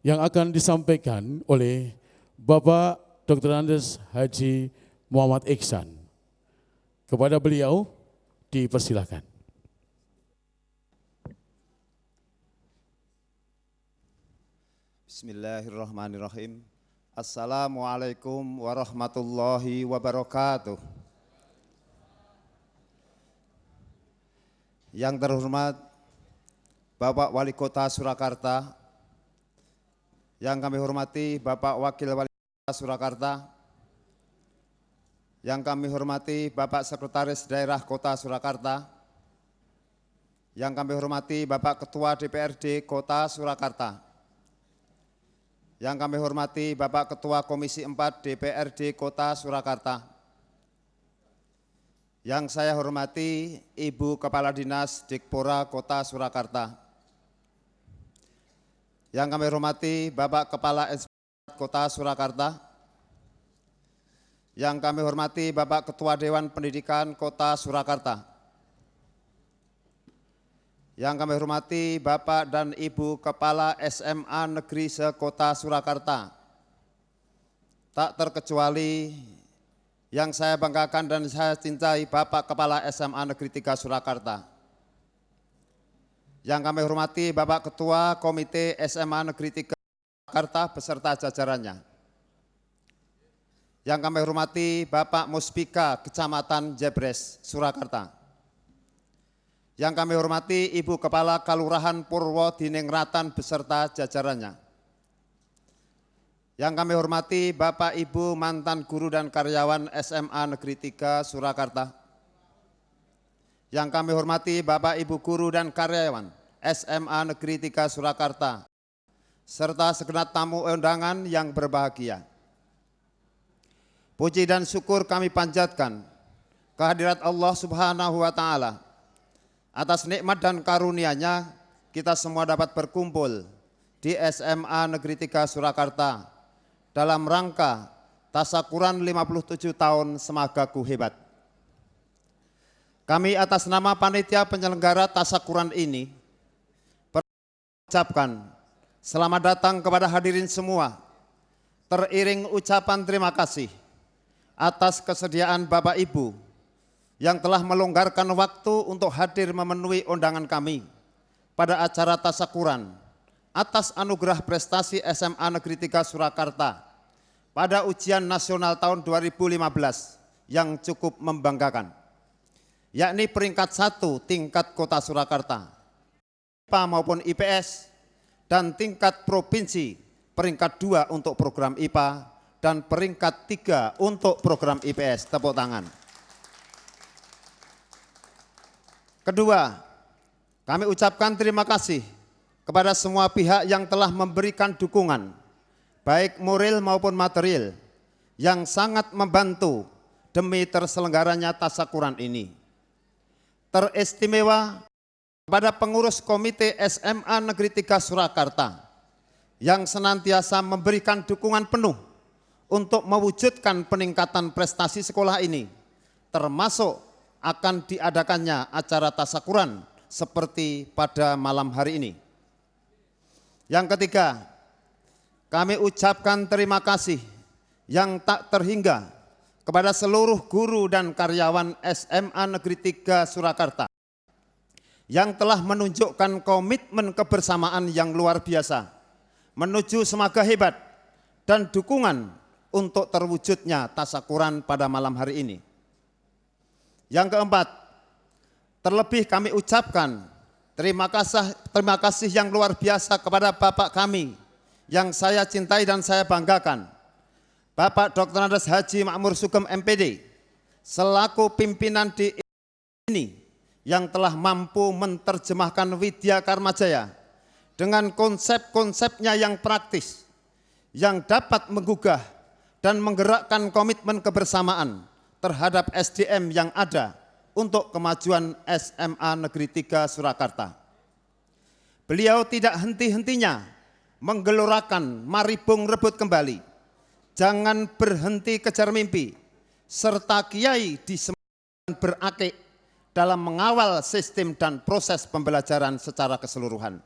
yang akan disampaikan oleh Bapak Dr. Andes Haji Muhammad Iksan. Kepada beliau dipersilakan. Bismillahirrahmanirrahim. Assalamualaikum warahmatullahi wabarakatuh. Yang terhormat Bapak Wali Kota Surakarta, yang kami hormati Bapak Wakil Wali Kota Surakarta, yang kami hormati Bapak Sekretaris Daerah Kota Surakarta, yang kami hormati Bapak Ketua DPRD Kota Surakarta, yang kami hormati Bapak Ketua Komisi 4 DPRD Kota Surakarta, yang saya hormati Ibu Kepala Dinas Dikpora Kota Surakarta, yang kami hormati Bapak Kepala Inspektorat Kota Surakarta, yang kami hormati Bapak Ketua Dewan Pendidikan Kota Surakarta, yang kami hormati Bapak dan Ibu Kepala SMA Negeri se-Kota Surakarta, tak terkecuali yang saya banggakan dan saya cintai Bapak Kepala SMA Negeri 3 Surakarta, yang kami hormati Bapak Ketua Komite SMA Negeri 3 Surakarta beserta jajarannya, yang kami hormati Bapak Muspika Kecamatan Jebres Surakarta, yang kami hormati Ibu Kepala Kalurahan Purwodiningrat beserta jajarannya, yang kami hormati Bapak Ibu mantan guru dan karyawan SMA Negeri 3 Surakarta, yang kami hormati Bapak Ibu guru dan karyawan SMA Negeri 3 Surakarta, serta segenap tamu undangan yang berbahagia. Puji dan syukur kami panjatkan kehadirat Allah Subhanahu wa Ta'ala atas nikmat dan karunia-Nya kita semua dapat berkumpul di SMA Negeri 3 Surakarta dalam rangka Tasakuran 57 tahun Semagaku Hebat. Kami atas nama panitia penyelenggara Tasakuran ini mengucapkan selamat datang kepada hadirin semua, teriring ucapan terima kasih atas kesediaan Bapak Ibu yang telah melonggarkan waktu untuk hadir memenuhi undangan kami pada acara Tasakuran atas anugerah prestasi SMA Negeri 3 Surakarta pada ujian nasional tahun 2015 yang cukup membanggakan, yakni peringkat 1 tingkat Kota Surakarta, IPA maupun IPS, dan tingkat provinsi peringkat 2 untuk program IPA dan peringkat 3 untuk program IPS. Tepuk tangan. Kedua, kami ucapkan terima kasih kepada semua pihak yang telah memberikan dukungan, baik moral maupun material, yang sangat membantu demi terselenggaranya Tasakuran ini. Teristimewa kepada pengurus Komite SMA Negeri 3 Surakarta yang senantiasa memberikan dukungan penuh untuk mewujudkan peningkatan prestasi sekolah ini, termasuk akan diadakannya acara Tasakuran seperti pada malam hari ini. Yang ketiga, kami ucapkan terima kasih yang tak terhingga kepada seluruh guru dan karyawan SMA Negeri 3 Surakarta yang telah menunjukkan komitmen kebersamaan yang luar biasa menuju Semaga Hebat dan dukungan untuk terwujudnya Tasakuran pada malam hari ini. Yang keempat, terlebih kami ucapkan terima kasih yang luar biasa kepada Bapak kami yang saya cintai dan saya banggakan, Bapak Dr. Andes Haji Makmur Sugeng MPD selaku pimpinan di ini yang telah mampu menerjemahkan Widya Karma Jaya dengan konsep-konsepnya yang praktis, yang dapat menggugah dan menggerakkan komitmen kebersamaan terhadap SDM yang ada untuk kemajuan SMA Negeri 3 Surakarta. Beliau tidak henti-hentinya menggelorakan mari bung rebut kembali, jangan berhenti kejar mimpi, serta kiai di Semarang berakik dalam mengawal sistem dan proses pembelajaran secara keseluruhan.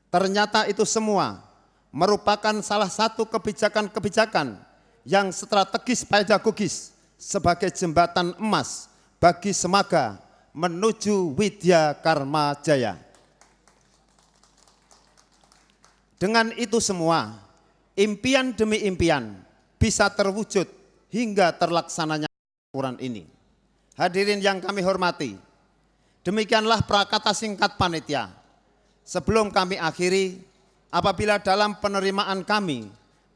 Ternyata itu semua merupakan salah satu kebijakan-kebijakan yang strategis pedagogis sebagai jembatan emas bagi Semaga menuju Widya Karma Jaya. Dengan itu semua, impian demi impian bisa terwujud hingga terlaksananya Quran ini. Hadirin yang kami hormati, demikianlah prakata singkat panitia. Sebelum kami akhiri, apabila dalam penerimaan kami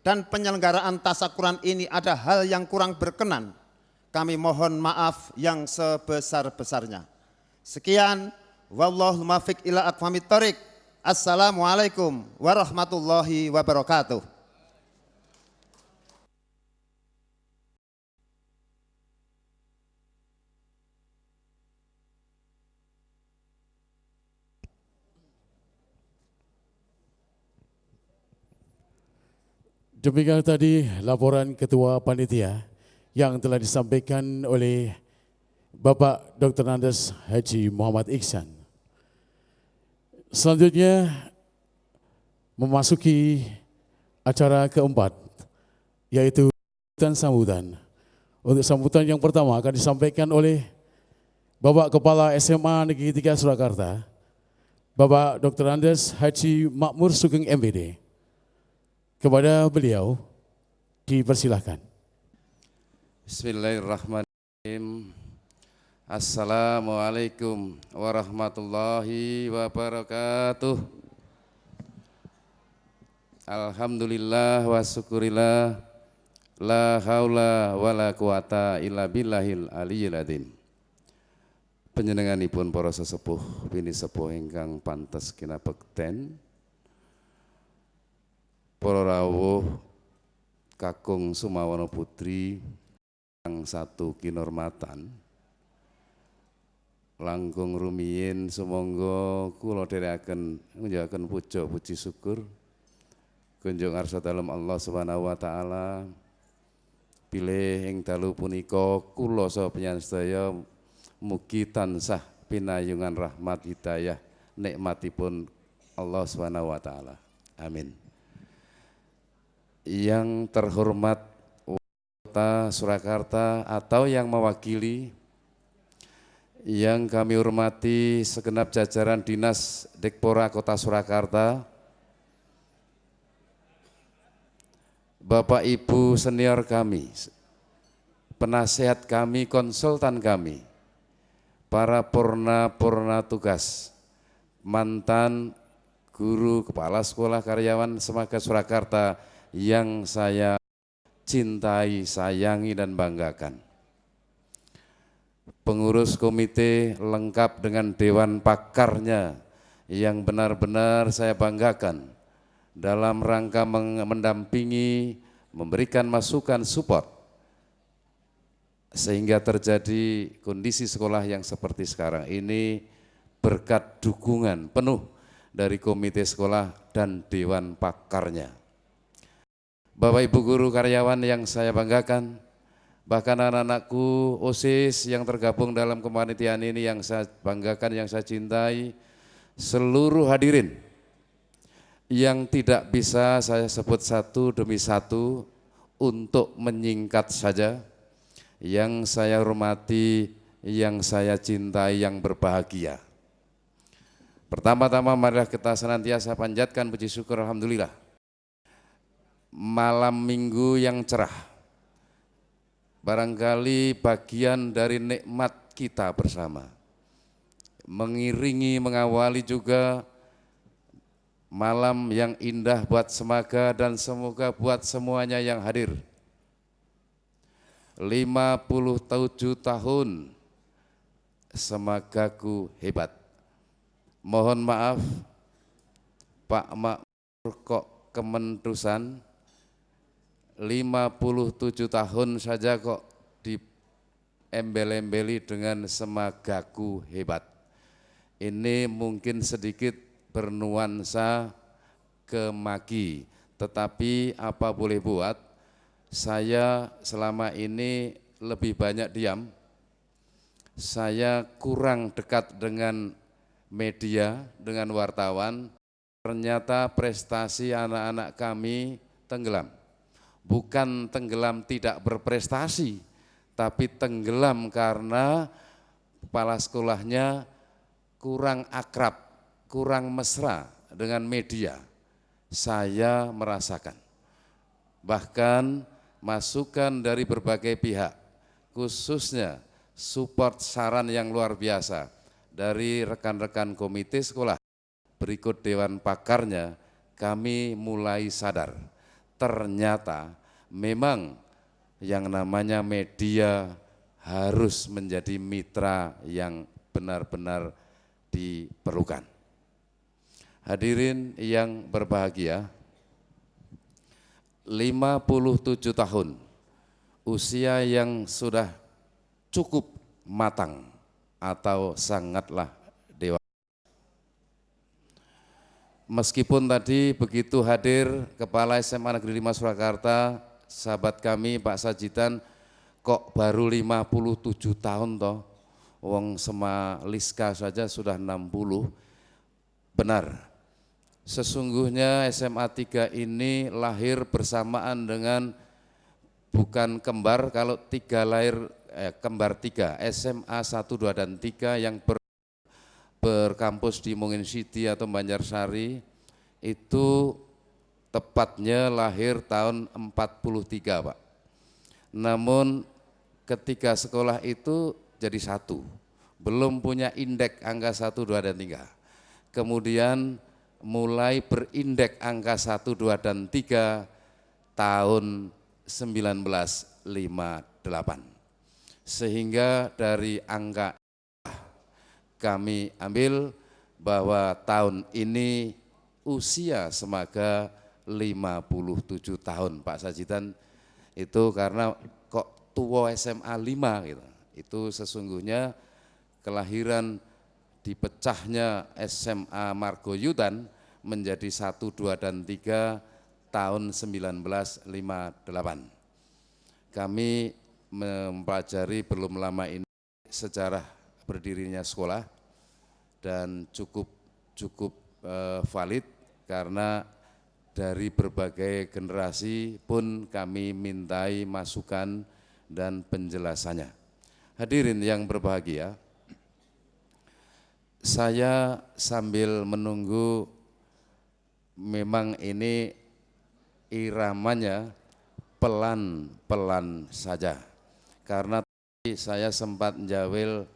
dan penyelenggaraan tasakuran ini ada hal yang kurang berkenan, kami mohon maaf yang sebesar-besarnya. Sekian, wallahu muwaffiq ila aqwamit thoriq. Assalamualaikum warahmatullahi wabarakatuh. Demikian tadi laporan Ketua Panitia yang telah disampaikan oleh Bapak Dr. Andes Haji Muhammad Iksan. Selanjutnya memasuki acara keempat, yaitu sambutan. Untuk sambutan yang pertama akan disampaikan oleh Bapak Kepala SMA Negeri 3 Surakarta, Bapak Dr. Andes Haji Makmur Sugeng MPD. Kepada beliau dipersilahkan. Bismillahirrahmanirrahim. Assalamualaikum warahmatullahi wabarakatuh. Alhamdulillah wa syukurillah, la haula wa la quwata illa billahil aliyyil adzim. Panjenenganipun para sesepuh bini sepuh ingkang pantes kinabekten, para rawuh kakung Sumawana Putri kang satu kinurmatan, langkung rumiyin sumangga kula dherekaken ngunjukaken puja puji syukur kunjung arsa dalem Allah Subhanahu wa taala. Pilih ing dalu punika kula saha panjenengan sedaya mugi tansah pinayungan rahmat hidayah nikmatipun Allah Subhanahu wa taala. Amin. Yang terhormat Kota Surakarta atau yang mewakili, yang kami hormati segenap jajaran Dinas Dikpora Kota Surakarta, Bapak Ibu senior kami, penasehat kami, konsultan kami, para purna tugas, mantan guru, kepala sekolah, karyawan Semaga Surakarta yang saya cintai, sayangi dan banggakan. Pengurus komite lengkap dengan dewan pakarnya yang benar-benar saya banggakan dalam rangka mendampingi, memberikan masukan, support sehingga terjadi kondisi sekolah yang seperti sekarang ini berkat dukungan penuh dari komite sekolah dan dewan pakarnya. Bapak Ibu guru, karyawan yang saya banggakan, bahkan anak-anakku OSIS yang tergabung dalam kepanitiaan ini yang saya banggakan, yang saya cintai, seluruh hadirin yang tidak bisa saya sebut satu demi satu untuk menyingkat saja, yang saya hormati, yang saya cintai, yang berbahagia. Pertama-tama marilah kita senantiasa panjatkan puji syukur alhamdulillah. Malam minggu yang cerah, barangkali bagian dari nikmat kita bersama, mengiringi, mengawali juga malam yang indah buat Semaga dan semoga buat semuanya yang hadir 57 tahun semagaku hebat. Mohon maaf Pak Makmur kok kementusan 57 tahun saja kok diembel-embeli dengan semagaku hebat. Ini mungkin sedikit bernuansa kemaki, tetapi apa boleh buat, saya selama ini lebih banyak diam. Saya kurang dekat dengan media, dengan wartawan. Ternyata prestasi anak-anak kami tenggelam. Bukan tenggelam tidak berprestasi, tapi tenggelam karena kepala sekolahnya kurang akrab, kurang mesra dengan media. Saya merasakan. Bahkan masukan dari berbagai pihak, khususnya support saran yang luar biasa dari rekan-rekan komite sekolah, berikut dewan pakarnya, kami mulai sadar. Ternyata memang yang namanya media harus menjadi mitra yang benar-benar diperlukan. Hadirin yang berbahagia, 57 tahun, usia yang sudah cukup matang atau sangatlah dewasa. Meskipun tadi begitu hadir Kepala SMA Negeri 5 Surakarta, sahabat kami Pak Sajidan, kok baru 57 tahun toh, wong Sema Liska saja sudah 60, benar. Sesungguhnya SMA 3 ini lahir bersamaan dengan bukan kembar, kalau tiga lahir kembar 3, SMA 1, 2, dan 3 yang berkampus di Mungin City atau Banjarsari itu tepatnya lahir tahun 43 Pak. Namun ketika sekolah itu jadi satu, belum punya indeks angka 1, 2, dan 3. Kemudian mulai berindeks angka 1, 2, dan 3 tahun 1958. Sehingga dari angka kami ambil bahwa tahun ini usia semaga 57 tahun Pak Sajidan, itu karena kok tua SMA 5 gitu. Itu sesungguhnya kelahiran dipecahnya SMA Margoyudan menjadi 1, 2, dan 3 tahun 1958. Kami mempelajari belum lama ini sejarah berdirinya sekolah dan cukup valid karena dari berbagai generasi pun kami mintai masukan dan penjelasannya. Hadirin yang berbahagia, saya sambil menunggu, memang ini iramanya pelan-pelan saja, karena tadi saya sempat menjawil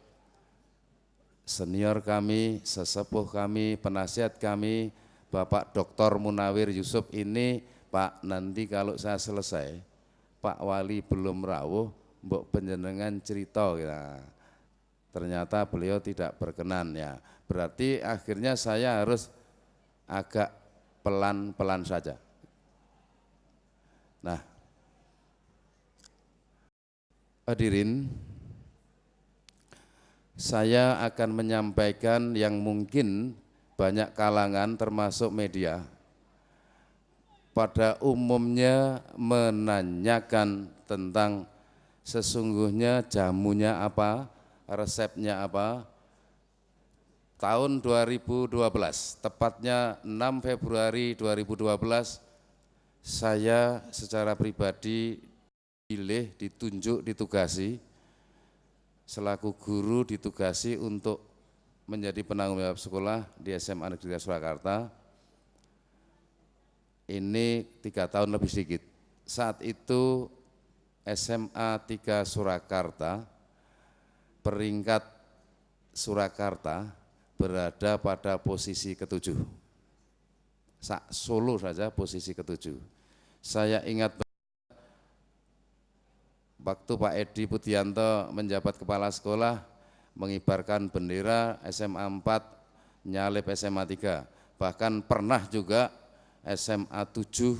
senior kami, sesepuh kami, penasihat kami, Bapak Dr. Munawir Yusuf ini, Pak, nanti kalau saya selesai, Pak Wali belum rawuh, mbok penjenengan cerita ya. Ternyata beliau tidak berkenan ya. Berarti akhirnya saya harus agak pelan-pelan saja. Nah, hadirin, saya akan menyampaikan yang mungkin banyak kalangan termasuk media pada umumnya menanyakan tentang sesungguhnya jamunya apa, resepnya apa. Tahun 2012, tepatnya 6 Februari 2012, saya secara pribadi dipilih, ditunjuk, ditugasi selaku guru, ditugasi untuk menjadi penanggung jawab sekolah di SMA Negeri 3 Surakarta. Ini 3 tahun lebih sedikit. Saat itu SMA 3 Surakarta, peringkat Surakarta berada pada posisi ke-7. Solo saja posisi ke-7. Saya ingat waktu Pak Edi Pudianto menjabat kepala sekolah, mengibarkan bendera SMA 4, nyalip SMA 3. Bahkan pernah juga SMA 7,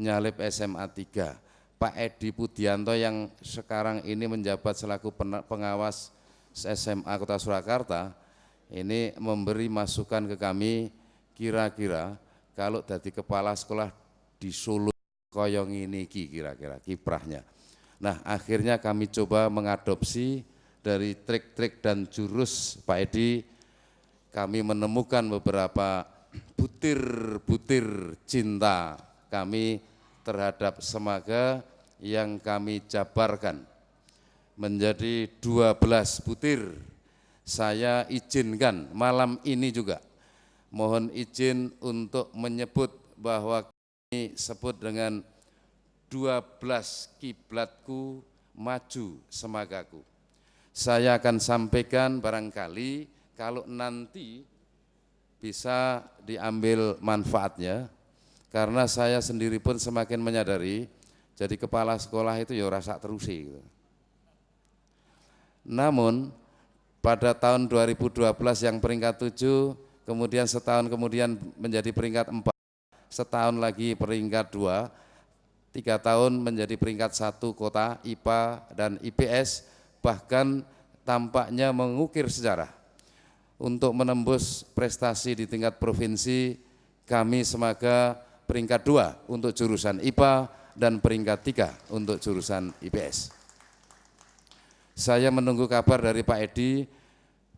nyalip SMA 3. Pak Edi Pudianto yang sekarang ini menjabat selaku pengawas SMA Kota Surakarta, ini memberi masukan ke kami, kira-kira kalau jadi kepala sekolah di Solo koyong ini kira-kira kiprahnya. Nah, akhirnya kami coba mengadopsi dari trik-trik dan jurus Pak Edi. Kami menemukan beberapa butir-butir cinta kami terhadap Semaga yang kami jabarkan menjadi 12 butir. Saya izinkan malam ini juga, mohon izin untuk menyebut bahwa kami sebut dengan 12 kiblatku maju Semagaku. Saya akan sampaikan barangkali kalau nanti bisa diambil manfaatnya, karena saya sendiri pun semakin menyadari jadi kepala sekolah itu ya rasa terusi gitu. Namun pada tahun 2012 yang peringkat 7, kemudian setahun kemudian menjadi peringkat 4, setahun lagi peringkat 2, 3 tahun menjadi peringkat 1 kota IPA dan IPS, bahkan tampaknya mengukir sejarah. Untuk menembus prestasi di tingkat provinsi, kami Semaga peringkat 2 untuk jurusan IPA dan peringkat 3 untuk jurusan IPS. Saya menunggu kabar dari Pak Edi,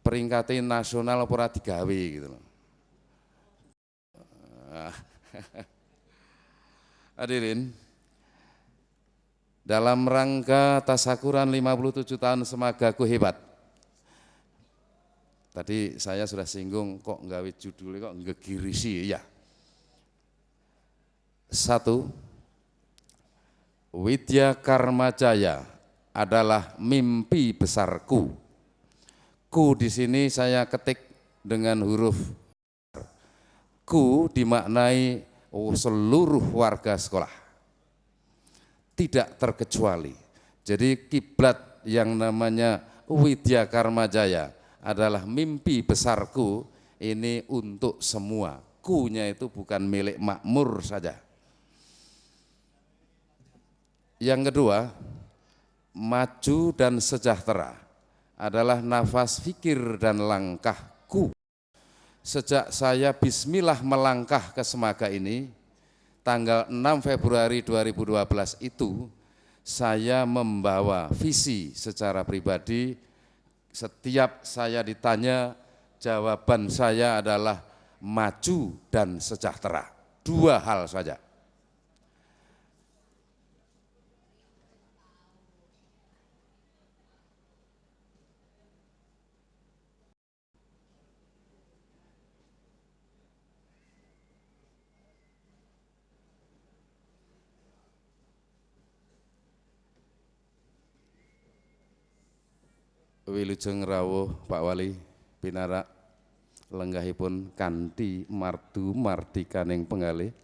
peringkatin nasional pura digawe gitu loh. Hadirin, dalam rangka tasakuran 57 tahun Semagaku Hebat. Tadi saya sudah singgung kok nggawe judulnya kok ngegirisi ya. 1. Widya Karma Jaya adalah mimpi besarku. Ku di sini saya ketik dengan huruf ku, dimaknai seluruh warga sekolah, tidak terkecuali. Jadi kiblat yang namanya Widya Karma Jaya adalah mimpi besarku, ini untuk semua. Ku-nya itu bukan milik makmur saja. Yang kedua, maju dan sejahtera adalah nafas fikir dan langkahku. Sejak saya bismillah melangkah ke Semaga ini, tanggal 6 Februari 2012 itu, saya membawa visi secara pribadi. Setiap saya ditanya, jawaban saya adalah maju dan sejahtera. 2 hal saja. Wilujeng rawuh Pak Wali pinarak lenggahipun kanthi mardu mardikaning penggalih.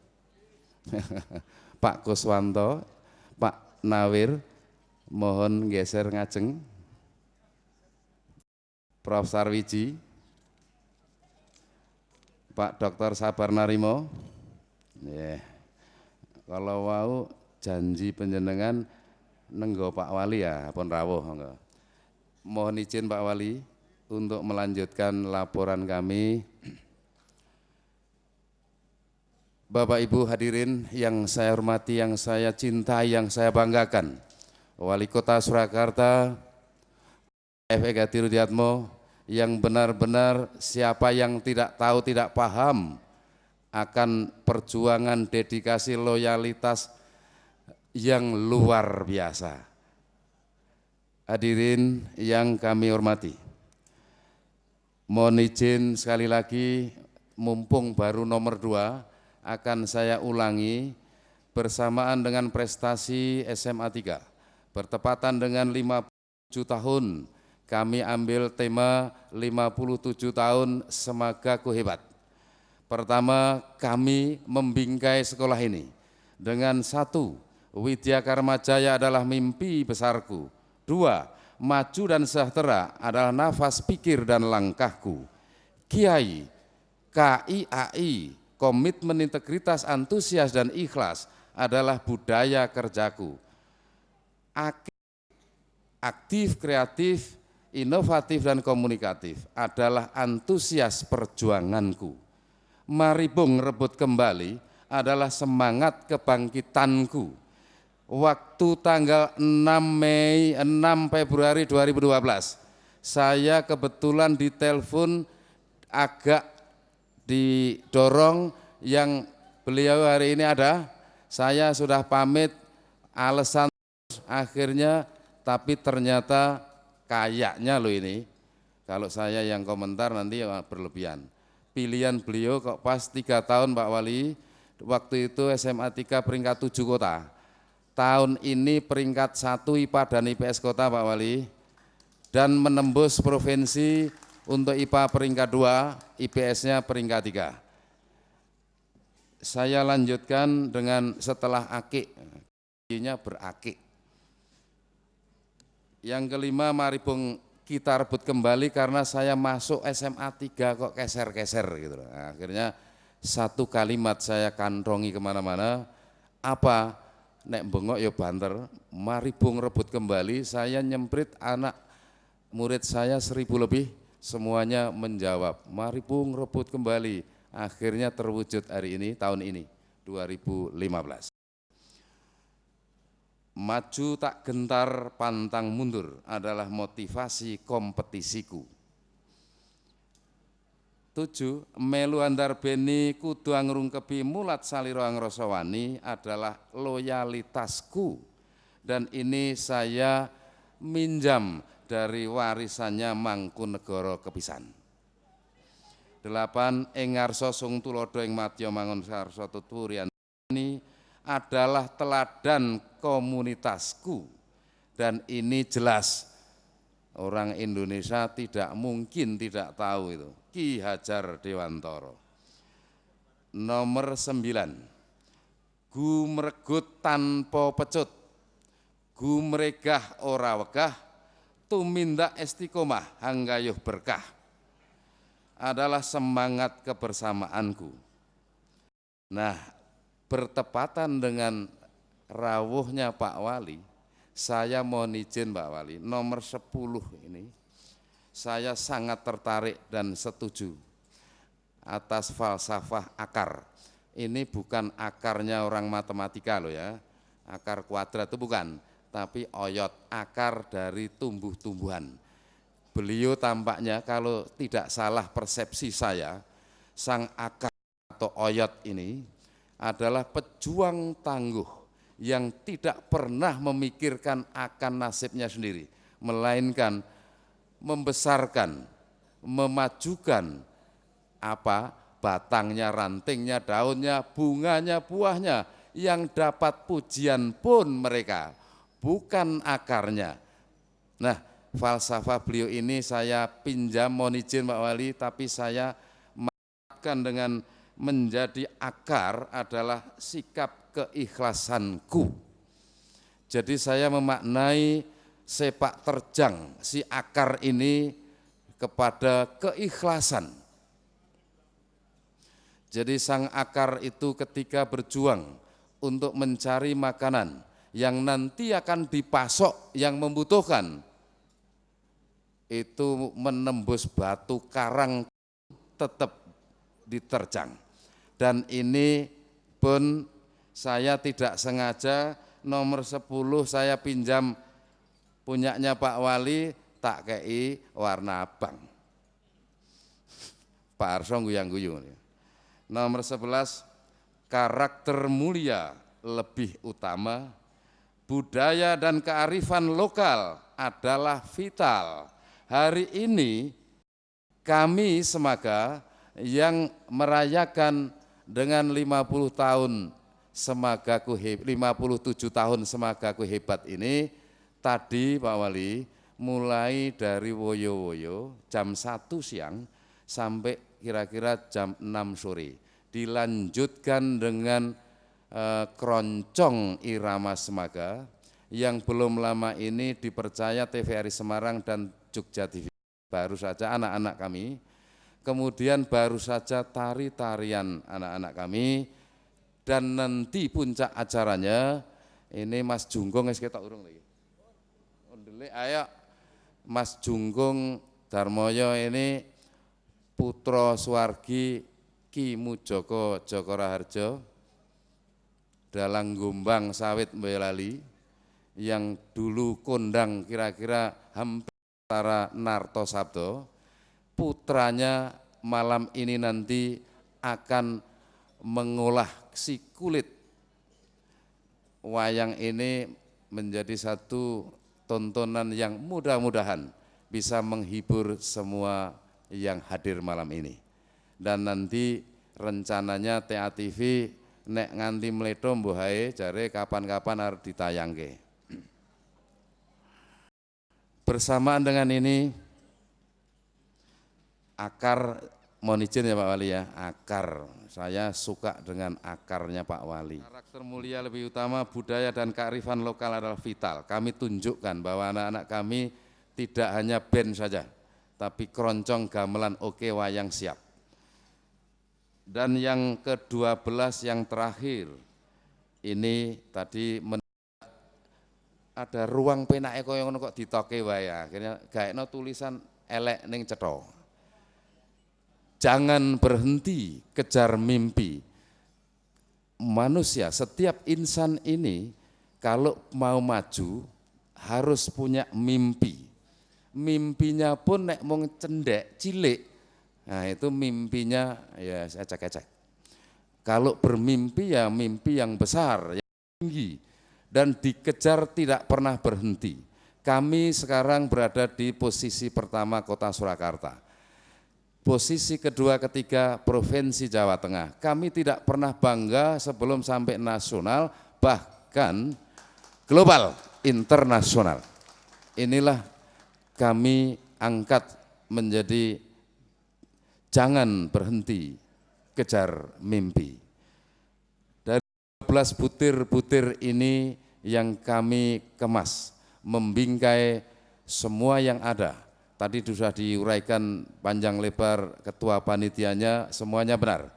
Pak Kuswanto, Pak Nawir, mohon geser ngajeng. Prof Sarwiji, Pak Dr. Sabar Narimo. Kalau wau janji penjenengan nenggo Pak Wali ya pun rawuh monggo. Mohon izin Pak Wali untuk melanjutkan laporan kami. Bapak Ibu hadirin yang saya hormati, yang saya cintai, yang saya banggakan, Wali Kota Surakarta F.E. Rudiatmo, yang benar-benar siapa yang tidak tahu, tidak paham akan perjuangan, dedikasi, loyalitas yang luar biasa. Hadirin yang kami hormati, mohon izin sekali lagi, mumpung baru nomor 2, akan saya ulangi bersamaan dengan prestasi SMA 3. Bertepatan dengan 57 tahun, kami ambil tema 57 tahun Semagaku Hebat. Pertama, kami membingkai sekolah ini dengan 1, Widya Karma Jaya adalah mimpi besarku. 2. Maju dan sejahtera adalah nafas pikir dan langkahku. Kiai, KIAI, komitmen integritas, antusias dan ikhlas adalah budaya kerjaku. Aktif, kreatif, inovatif dan komunikatif adalah antusias perjuanganku. Maribung rebut kembali adalah semangat kebangkitanku. Waktu tanggal 6 Februari 2012, saya kebetulan ditelepon agak didorong yang beliau hari ini ada. Saya sudah pamit, alasan akhirnya, tapi ternyata kayaknya loh ini, kalau saya yang komentar nanti berlebihan. Pilihan beliau kok pas 3 tahun Pak Wali, waktu itu SMA 3 peringkat 7 kota. Tahun ini peringkat 1 IPA dan IPS kota Pak Wali, dan menembus provinsi untuk IPA peringkat 2, IPS-nya peringkat 3. Saya lanjutkan dengan setelah akik, nya berakik. Yang kelima, mari Bung kita rebut kembali karena saya masuk SMA 3 kok keser-keser gitu. Nah, akhirnya satu kalimat saya kantongi kemana-mana, apa? Nek bengok ya banter, mari Bung rebut kembali. Saya nyemprit anak murid saya 1000 lebih, semuanya menjawab, mari Bung rebut kembali. Akhirnya terwujud hari ini, tahun ini, 2015. Maju tak gentar, pantang mundur adalah motivasi kompetisiku. 7. Melu andar beni kudu angrungkebi mulat saliro angrosowani adalah loyalitasku, dan ini saya minjam dari warisannya Mangkunegara Kepisan. 8. Ing ngarsa sung tulodo ing madya mangun sarsa tuturian ini adalah teladan komunitasku, dan ini jelas orang Indonesia tidak mungkin tidak tahu itu. Ki Hajar Dewantara. Nomor 9. Gumregut tanpa pecut, gumregah ora wegah, tumindak istiqomah hanggayuh berkah adalah semangat kebersamaanku. Nah, bertepatan dengan rawuhnya Pak Wali, saya mohon izin Pak Wali, nomor 10 ini saya sangat tertarik dan setuju atas falsafah akar. Ini bukan akarnya orang matematika loh ya, akar kuadrat itu bukan, tapi oyot, akar dari tumbuh-tumbuhan. Beliau tampaknya kalau tidak salah persepsi saya, sang akar atau oyot ini adalah pejuang tangguh yang tidak pernah memikirkan akan nasibnya sendiri, melainkan membesarkan, memajukan apa batangnya, rantingnya, daunnya, bunganya, buahnya yang dapat pujian pun mereka, bukan akarnya. Nah, falsafah beliau ini saya pinjam, mohon izin Pak Wali, tapi saya makan dengan menjadi akar adalah sikap keikhlasanku. Jadi saya memaknai sepak terjang si akar ini kepada keikhlasan. Jadi sang akar itu ketika berjuang untuk mencari makanan yang nanti akan dipasok yang membutuhkan, itu menembus batu karang tetap diterjang. Dan ini pun saya tidak sengaja, nomor 10 saya pinjam punyanya Pak Wali, tak kei warna abang. Pak Arso guyang-guyu. Nomor 11, karakter mulia lebih utama, budaya dan kearifan lokal adalah vital. Hari ini kami Semaga yang merayakan dengan 50 tahun Semagaku 57 tahun Semagaku hebat ini, tadi Pak Wali mulai dari woyo-woyo jam 1 siang sampai kira-kira jam 6 sore. Dilanjutkan dengan keroncong irama Semaga yang belum lama ini dipercaya TVRI Semarang dan Jogja TV. Baru saja anak-anak kami, kemudian baru saja tari-tarian anak-anak kami, dan nanti puncak acaranya ini Mas Junggong wis ketok urung lagi. Ondelik ayo Mas Junggong Darmoyo ini putra Suwargi Ki Mujoko Joko Raharjo dalang Gombang Sawit Boyolali yang dulu kondang kira-kira hampir setara Narto Sabdo. Putranya malam ini nanti akan mengolah si kulit wayang ini menjadi satu tontonan yang mudah-mudahan bisa menghibur semua yang hadir malam ini. Dan nanti rencananya TATV nek nganti meledo mbuh hae jare kapan-kapan harus ditayangke. Bersamaan dengan ini akar, mohon izin ya Pak Wali ya, akar. Saya suka dengan akarnya Pak Wali. Karakter mulia lebih utama, budaya dan kearifan lokal adalah vital. Kami tunjukkan bahwa anak-anak kami tidak hanya band saja, tapi keroncong gamelan oke wayang siap. Dan yang ke-12 yang terakhir, ini tadi ada ruang penake koyo ngono kok ditoke wae, akhirnya gaekno tulisan elek ning cetha. Jangan berhenti kejar mimpi. Manusia, setiap insan ini kalau mau maju harus punya mimpi. Mimpinya pun nek mung cendek, cilik, nah itu mimpinya ya ecek-ecek. Kalau bermimpi ya mimpi yang besar, yang tinggi, dan dikejar tidak pernah berhenti. Kami sekarang berada di posisi pertama Kota Surakarta. Posisi kedua, ketiga Provinsi Jawa Tengah. Kami tidak pernah bangga sebelum sampai nasional, bahkan global, internasional. Inilah kami angkat menjadi jangan berhenti kejar mimpi. Dari 12 butir-butir ini yang kami kemas, membingkai semua yang ada. Tadi sudah diuraikan panjang lebar ketua panitianya, semuanya benar.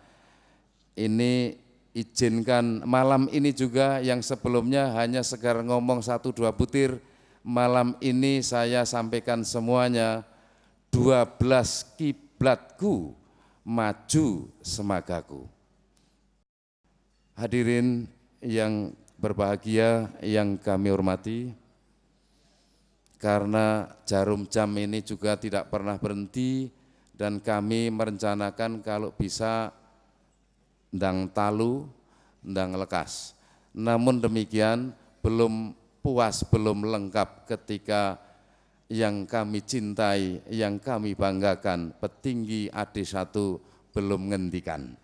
Ini izinkan malam ini juga yang sebelumnya hanya sekedar ngomong 1-2 butir, malam ini saya sampaikan semuanya 12 kiblatku maju semagaku. Hadirin yang berbahagia yang kami hormati, karena jarum jam ini juga tidak pernah berhenti dan kami merencanakan kalau bisa ndang talu, ndang lekas. Namun demikian belum puas, belum lengkap ketika yang kami cintai, yang kami banggakan, petinggi AD1 belum ngendikan.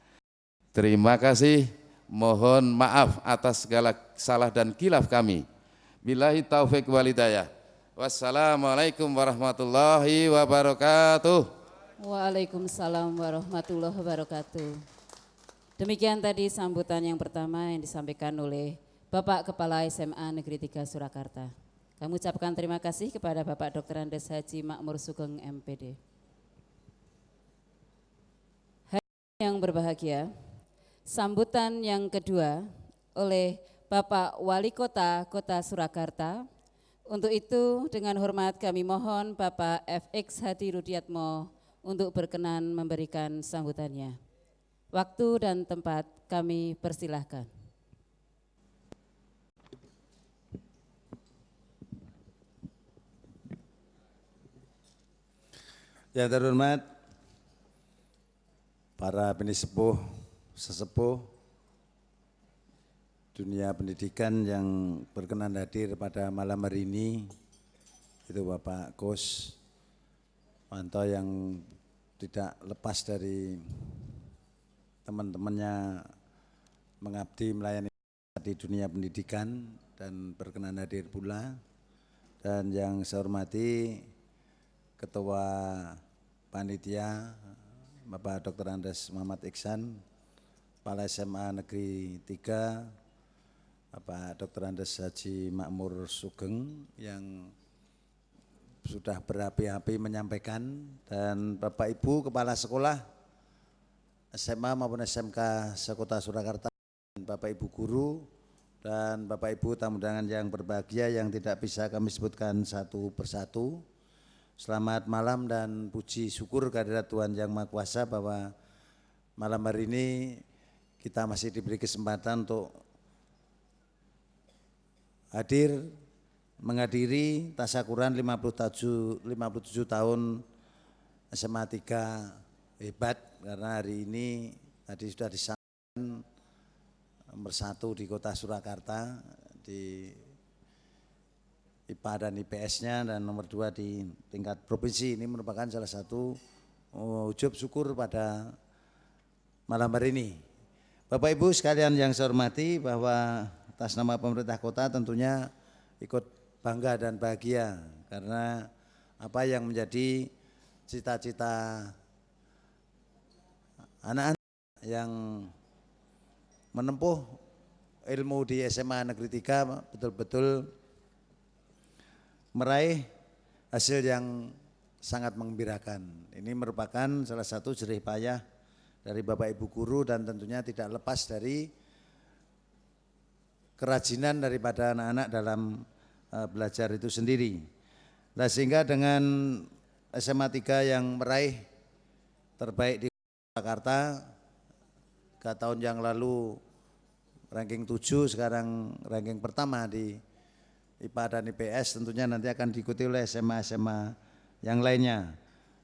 Terima kasih, mohon maaf atas segala salah dan khilaf kami. Billahi taufik wal hidayah. Wassalamualaikum warahmatullahi wabarakatuh. Waalaikumsalam warahmatullahi wabarakatuh. Demikian tadi sambutan yang pertama yang disampaikan oleh Bapak Kepala SMA Negeri 3 Surakarta. Kami ucapkan terima kasih kepada Bapak Dr. Andes Haji Makmur Sugeng MPD. Hadirin yang berbahagia, sambutan yang kedua oleh Bapak Wali Kota Kota Surakarta. Untuk itu dengan hormat kami mohon Bapak FX Hadi Rudiatmo untuk berkenan memberikan sambutannya. Waktu dan tempat kami persilahkan. Yang terhormat para penissepuh, sesepuh dunia pendidikan yang berkenan hadir pada malam hari ini, itu Bapak Kus Manto yang tidak lepas dari teman-temannya mengabdi melayani di dunia pendidikan dan berkenan hadir pula, dan yang saya hormati Ketua Panitia Bapak Dr. Andes Muhammad Iksan, Kepala SMA Negeri 3, Bapak Dr. Andes Haji Makmur Sugeng yang sudah berapi-api menyampaikan, dan Bapak Ibu Kepala Sekolah SMA maupun SMK Sekota Surakarta, dan Bapak Ibu Guru, dan Bapak Ibu tamu undangan yang berbahagia yang tidak bisa kami sebutkan satu persatu. Selamat malam dan puji syukur kehadirat Tuhan Yang Maha Kuasa bahwa malam hari ini kita masih diberi kesempatan untuk hadir menghadiri tasyakuran 57 tahun SMA 3 hebat, karena hari ini tadi sudah disampaikan nomor 1 di Kota Surakarta di IPA dan IPS-nya, dan nomor 2 di tingkat provinsi. Ini merupakan salah satu ujub syukur pada malam hari ini. Bapak Ibu sekalian yang saya hormati, bahwa atas nama pemerintah kota tentunya ikut bangga dan bahagia karena apa yang menjadi cita-cita anak-anak yang menempuh ilmu di SMA Negeri 3 betul-betul meraih hasil yang sangat menggembirakan. Ini merupakan salah satu jerih payah dari Bapak Ibu Guru, dan tentunya tidak lepas dari kerajinan daripada anak-anak dalam belajar itu sendiri. Nah, sehingga dengan SMA 3 yang meraih terbaik di Jakarta 3 tahun yang lalu ranking 7, sekarang ranking pertama di IPA dan IPS, tentunya nanti akan diikuti oleh SMA-SMA yang lainnya.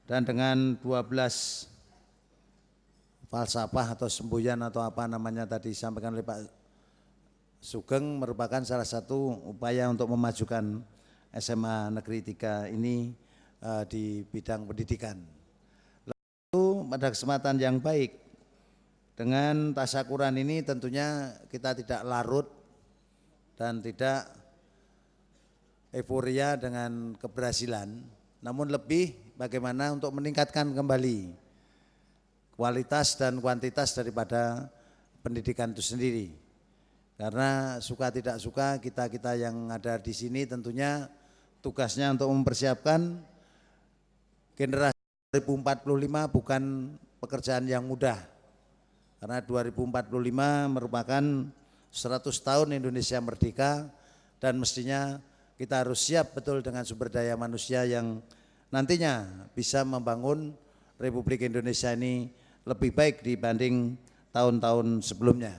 Dan dengan 12 falsafah atau semboyan atau apa namanya tadi disampaikan oleh Pak Sugeng, merupakan salah satu upaya untuk memajukan SMA Negeri 3 ini di bidang pendidikan. Lalu pada kesempatan yang baik, dengan tasyakuran ini tentunya kita tidak larut dan tidak euforia dengan keberhasilan, namun lebih bagaimana untuk meningkatkan kembali kualitas dan kuantitas daripada pendidikan itu sendiri. Karena suka tidak suka kita yang ada di sini tentunya tugasnya untuk mempersiapkan generasi 2045 bukan pekerjaan yang mudah. Karena 2045 merupakan 100 tahun Indonesia merdeka, dan mestinya kita harus siap betul dengan sumber daya manusia yang nantinya bisa membangun Republik Indonesia ini lebih baik dibanding tahun-tahun sebelumnya.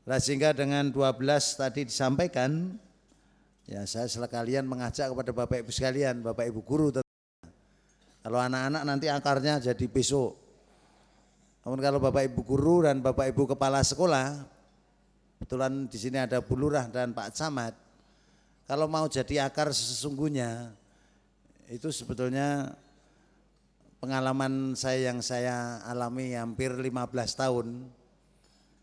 Nah, sehingga dengan 12 tadi disampaikan, ya saya sekalian mengajak kepada Bapak Ibu sekalian, Bapak Ibu Guru, kalau anak-anak nanti akarnya jadi besok. Namun kalau Bapak Ibu Guru dan Bapak Ibu Kepala Sekolah, kebetulan di sini ada Bu Lurah dan Pak Camat, kalau mau jadi akar sesungguhnya, itu sebetulnya pengalaman saya yang saya alami hampir 15 tahun,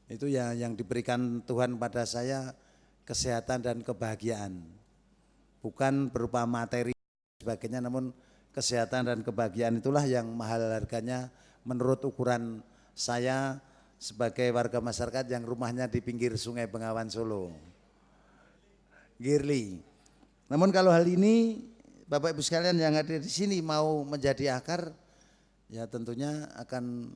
itu yang diberikan Tuhan pada saya kesehatan dan kebahagiaan. Bukan berupa materi sebagainya, namun kesehatan dan kebahagiaan itulah yang mahal harganya menurut ukuran saya sebagai warga masyarakat yang rumahnya di pinggir Sungai Bengawan Solo, Girly. Namun kalau hal ini Bapak Ibu sekalian yang ada di sini mau menjadi akar, ya tentunya akan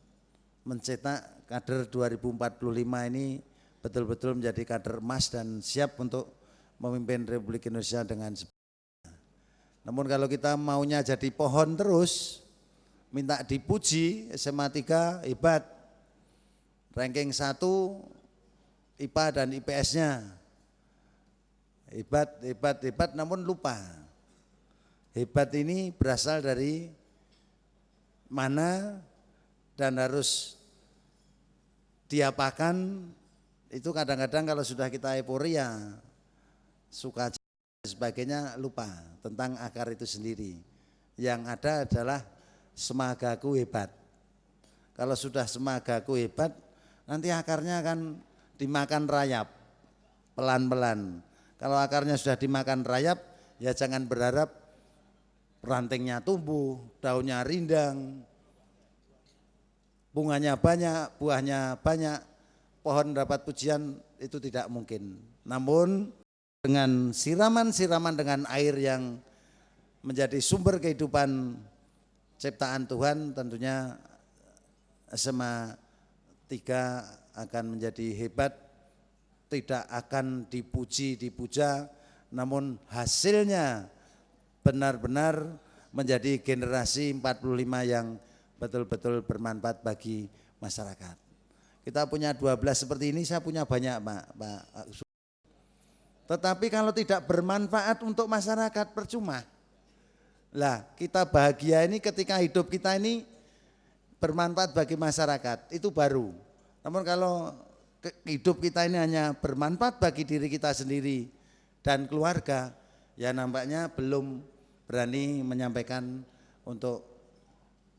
mencetak kader 2045 ini betul-betul menjadi kader emas dan siap untuk memimpin Republik Indonesia dengan sempurna. Namun kalau kita maunya jadi pohon terus, minta dipuji, SMA 3 hebat, ranking 1 IPA dan IPS-nya hebat, namun lupa hebat ini berasal dari mana dan harus diapakan. Itu kadang-kadang kalau sudah kita euforia, suka sebagainya, lupa tentang akar itu sendiri. Yang ada adalah semagaku hebat. Kalau sudah semagaku hebat, nanti akarnya akan dimakan rayap pelan-pelan. Kalau akarnya sudah dimakan rayap, ya jangan berharap rantingnya tumbuh, daunnya rindang, bunganya banyak, buahnya banyak, pohon dapat pujian, itu tidak mungkin. Namun dengan siraman-siraman dengan air yang menjadi sumber kehidupan ciptaan Tuhan, tentunya SMA 3 akan menjadi hebat, tidak akan dipuja, namun hasilnya benar-benar menjadi generasi 45 yang betul-betul bermanfaat bagi masyarakat. Kita punya 12 seperti ini, saya punya banyak Pak. Tetapi kalau tidak bermanfaat untuk masyarakat percuma. Lah, kita bahagia ini ketika hidup kita ini bermanfaat bagi masyarakat, itu baru. Namun kalau hidup kita ini hanya bermanfaat bagi diri kita sendiri dan keluarga, ya nampaknya belum berani menyampaikan untuk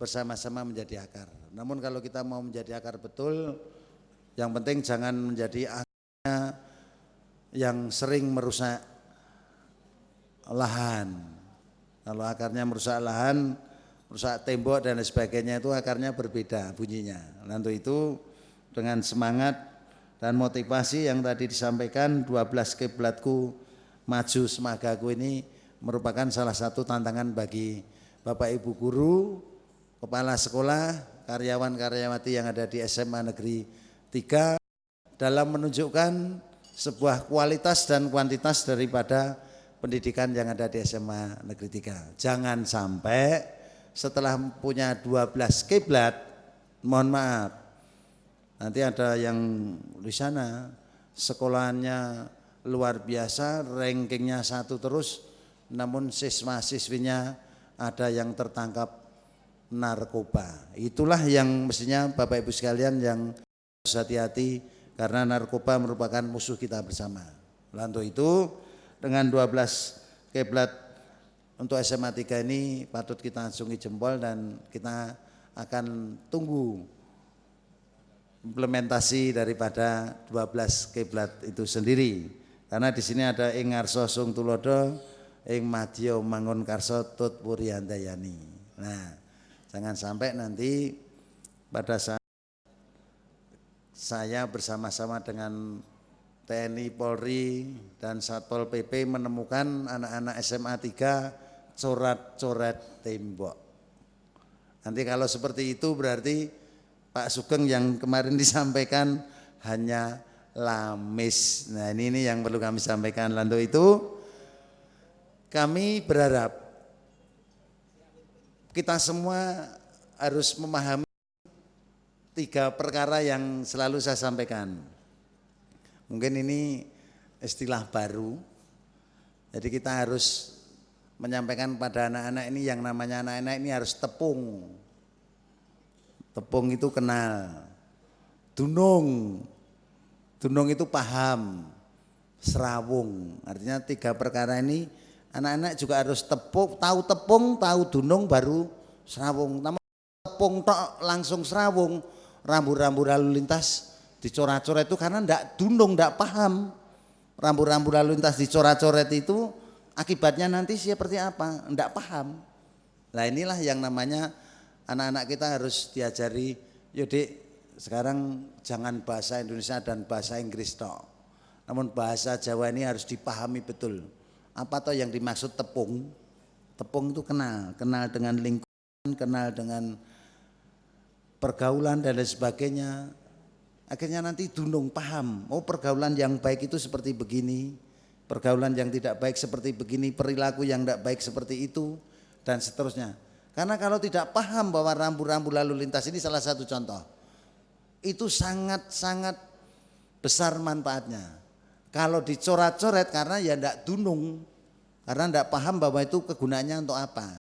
bersama-sama menjadi akar. Namun kalau kita mau menjadi akar betul, yang penting jangan menjadi akarnya yang sering merusak lahan. Kalau akarnya merusak lahan, merusak tembok dan sebagainya, itu akarnya berbeda bunyinya. Untuk itu dengan semangat dan motivasi yang tadi disampaikan, 12 kiblatku maju semagaku ini merupakan salah satu tantangan bagi Bapak Ibu guru, kepala sekolah, karyawan-karyawati yang ada di SMA Negeri 3 dalam menunjukkan sebuah kualitas dan kuantitas daripada pendidikan yang ada di SMA Negeri 3. Jangan sampai setelah punya 12 kiblat, mohon maaf, nanti ada yang di sana sekolahannya luar biasa, rankingnya 1 terus, namun siswa-siswinya ada yang tertangkap narkoba. Itulah yang mestinya Bapak Ibu sekalian yang harus hati-hati, karena narkoba merupakan musuh kita bersama. Untuk itu dengan 12 kiblat untuk SMA 3 ini patut kita acungi jempol, dan kita akan tunggu implementasi daripada 12 kiblat itu sendiri. Karena di sini ada ing ngarsa sung tulodo, ing madya mangun karsa tut wuriyandayani. Nah, jangan sampai nanti pada saat saya bersama-sama dengan TNI, Polri, dan Satpol PP menemukan anak-anak SMA 3 coret-coret tembok. Nanti kalau seperti itu berarti Pak Sugeng yang kemarin disampaikan hanya lamis. Nah ini yang perlu kami sampaikan. Lalu itu kami berharap kita semua harus memahami 3 perkara yang selalu saya sampaikan. Mungkin ini istilah baru, jadi kita harus menyampaikan pada anak-anak ini, yang namanya anak-anak ini harus tepung. Tepung itu kenal, dunung, dunung itu paham, serawung. Artinya 3 perkara ini anak-anak juga harus tepung, tahu dunung baru serawung. Namun tepung tok langsung serawung, rambu-rambu lalu lintas dicoret-coret itu karena ndak dunung, ndak paham. Rambu-rambu lalu lintas dicoret-coret itu akibatnya nanti seperti apa? Ndak paham. Nah inilah yang namanya anak-anak kita harus diajari, yuk sekarang jangan bahasa Indonesia dan bahasa Inggris tok. Namun bahasa Jawa ini harus dipahami betul. Apa toh yang dimaksud tepung? Tepung itu kenal dengan lingkungan, kenal dengan pergaulan dan lain sebagainya. Akhirnya nanti dunung, paham, oh pergaulan yang baik itu seperti begini, pergaulan yang tidak baik seperti begini, perilaku yang tidak baik seperti itu, dan seterusnya. Karena kalau tidak paham bahwa rambu-rambu lalu lintas ini salah satu contoh, itu sangat-sangat besar manfaatnya. Kalau dicoret-coret karena ya tidak dunung, karena tidak paham bahwa itu kegunaannya untuk apa.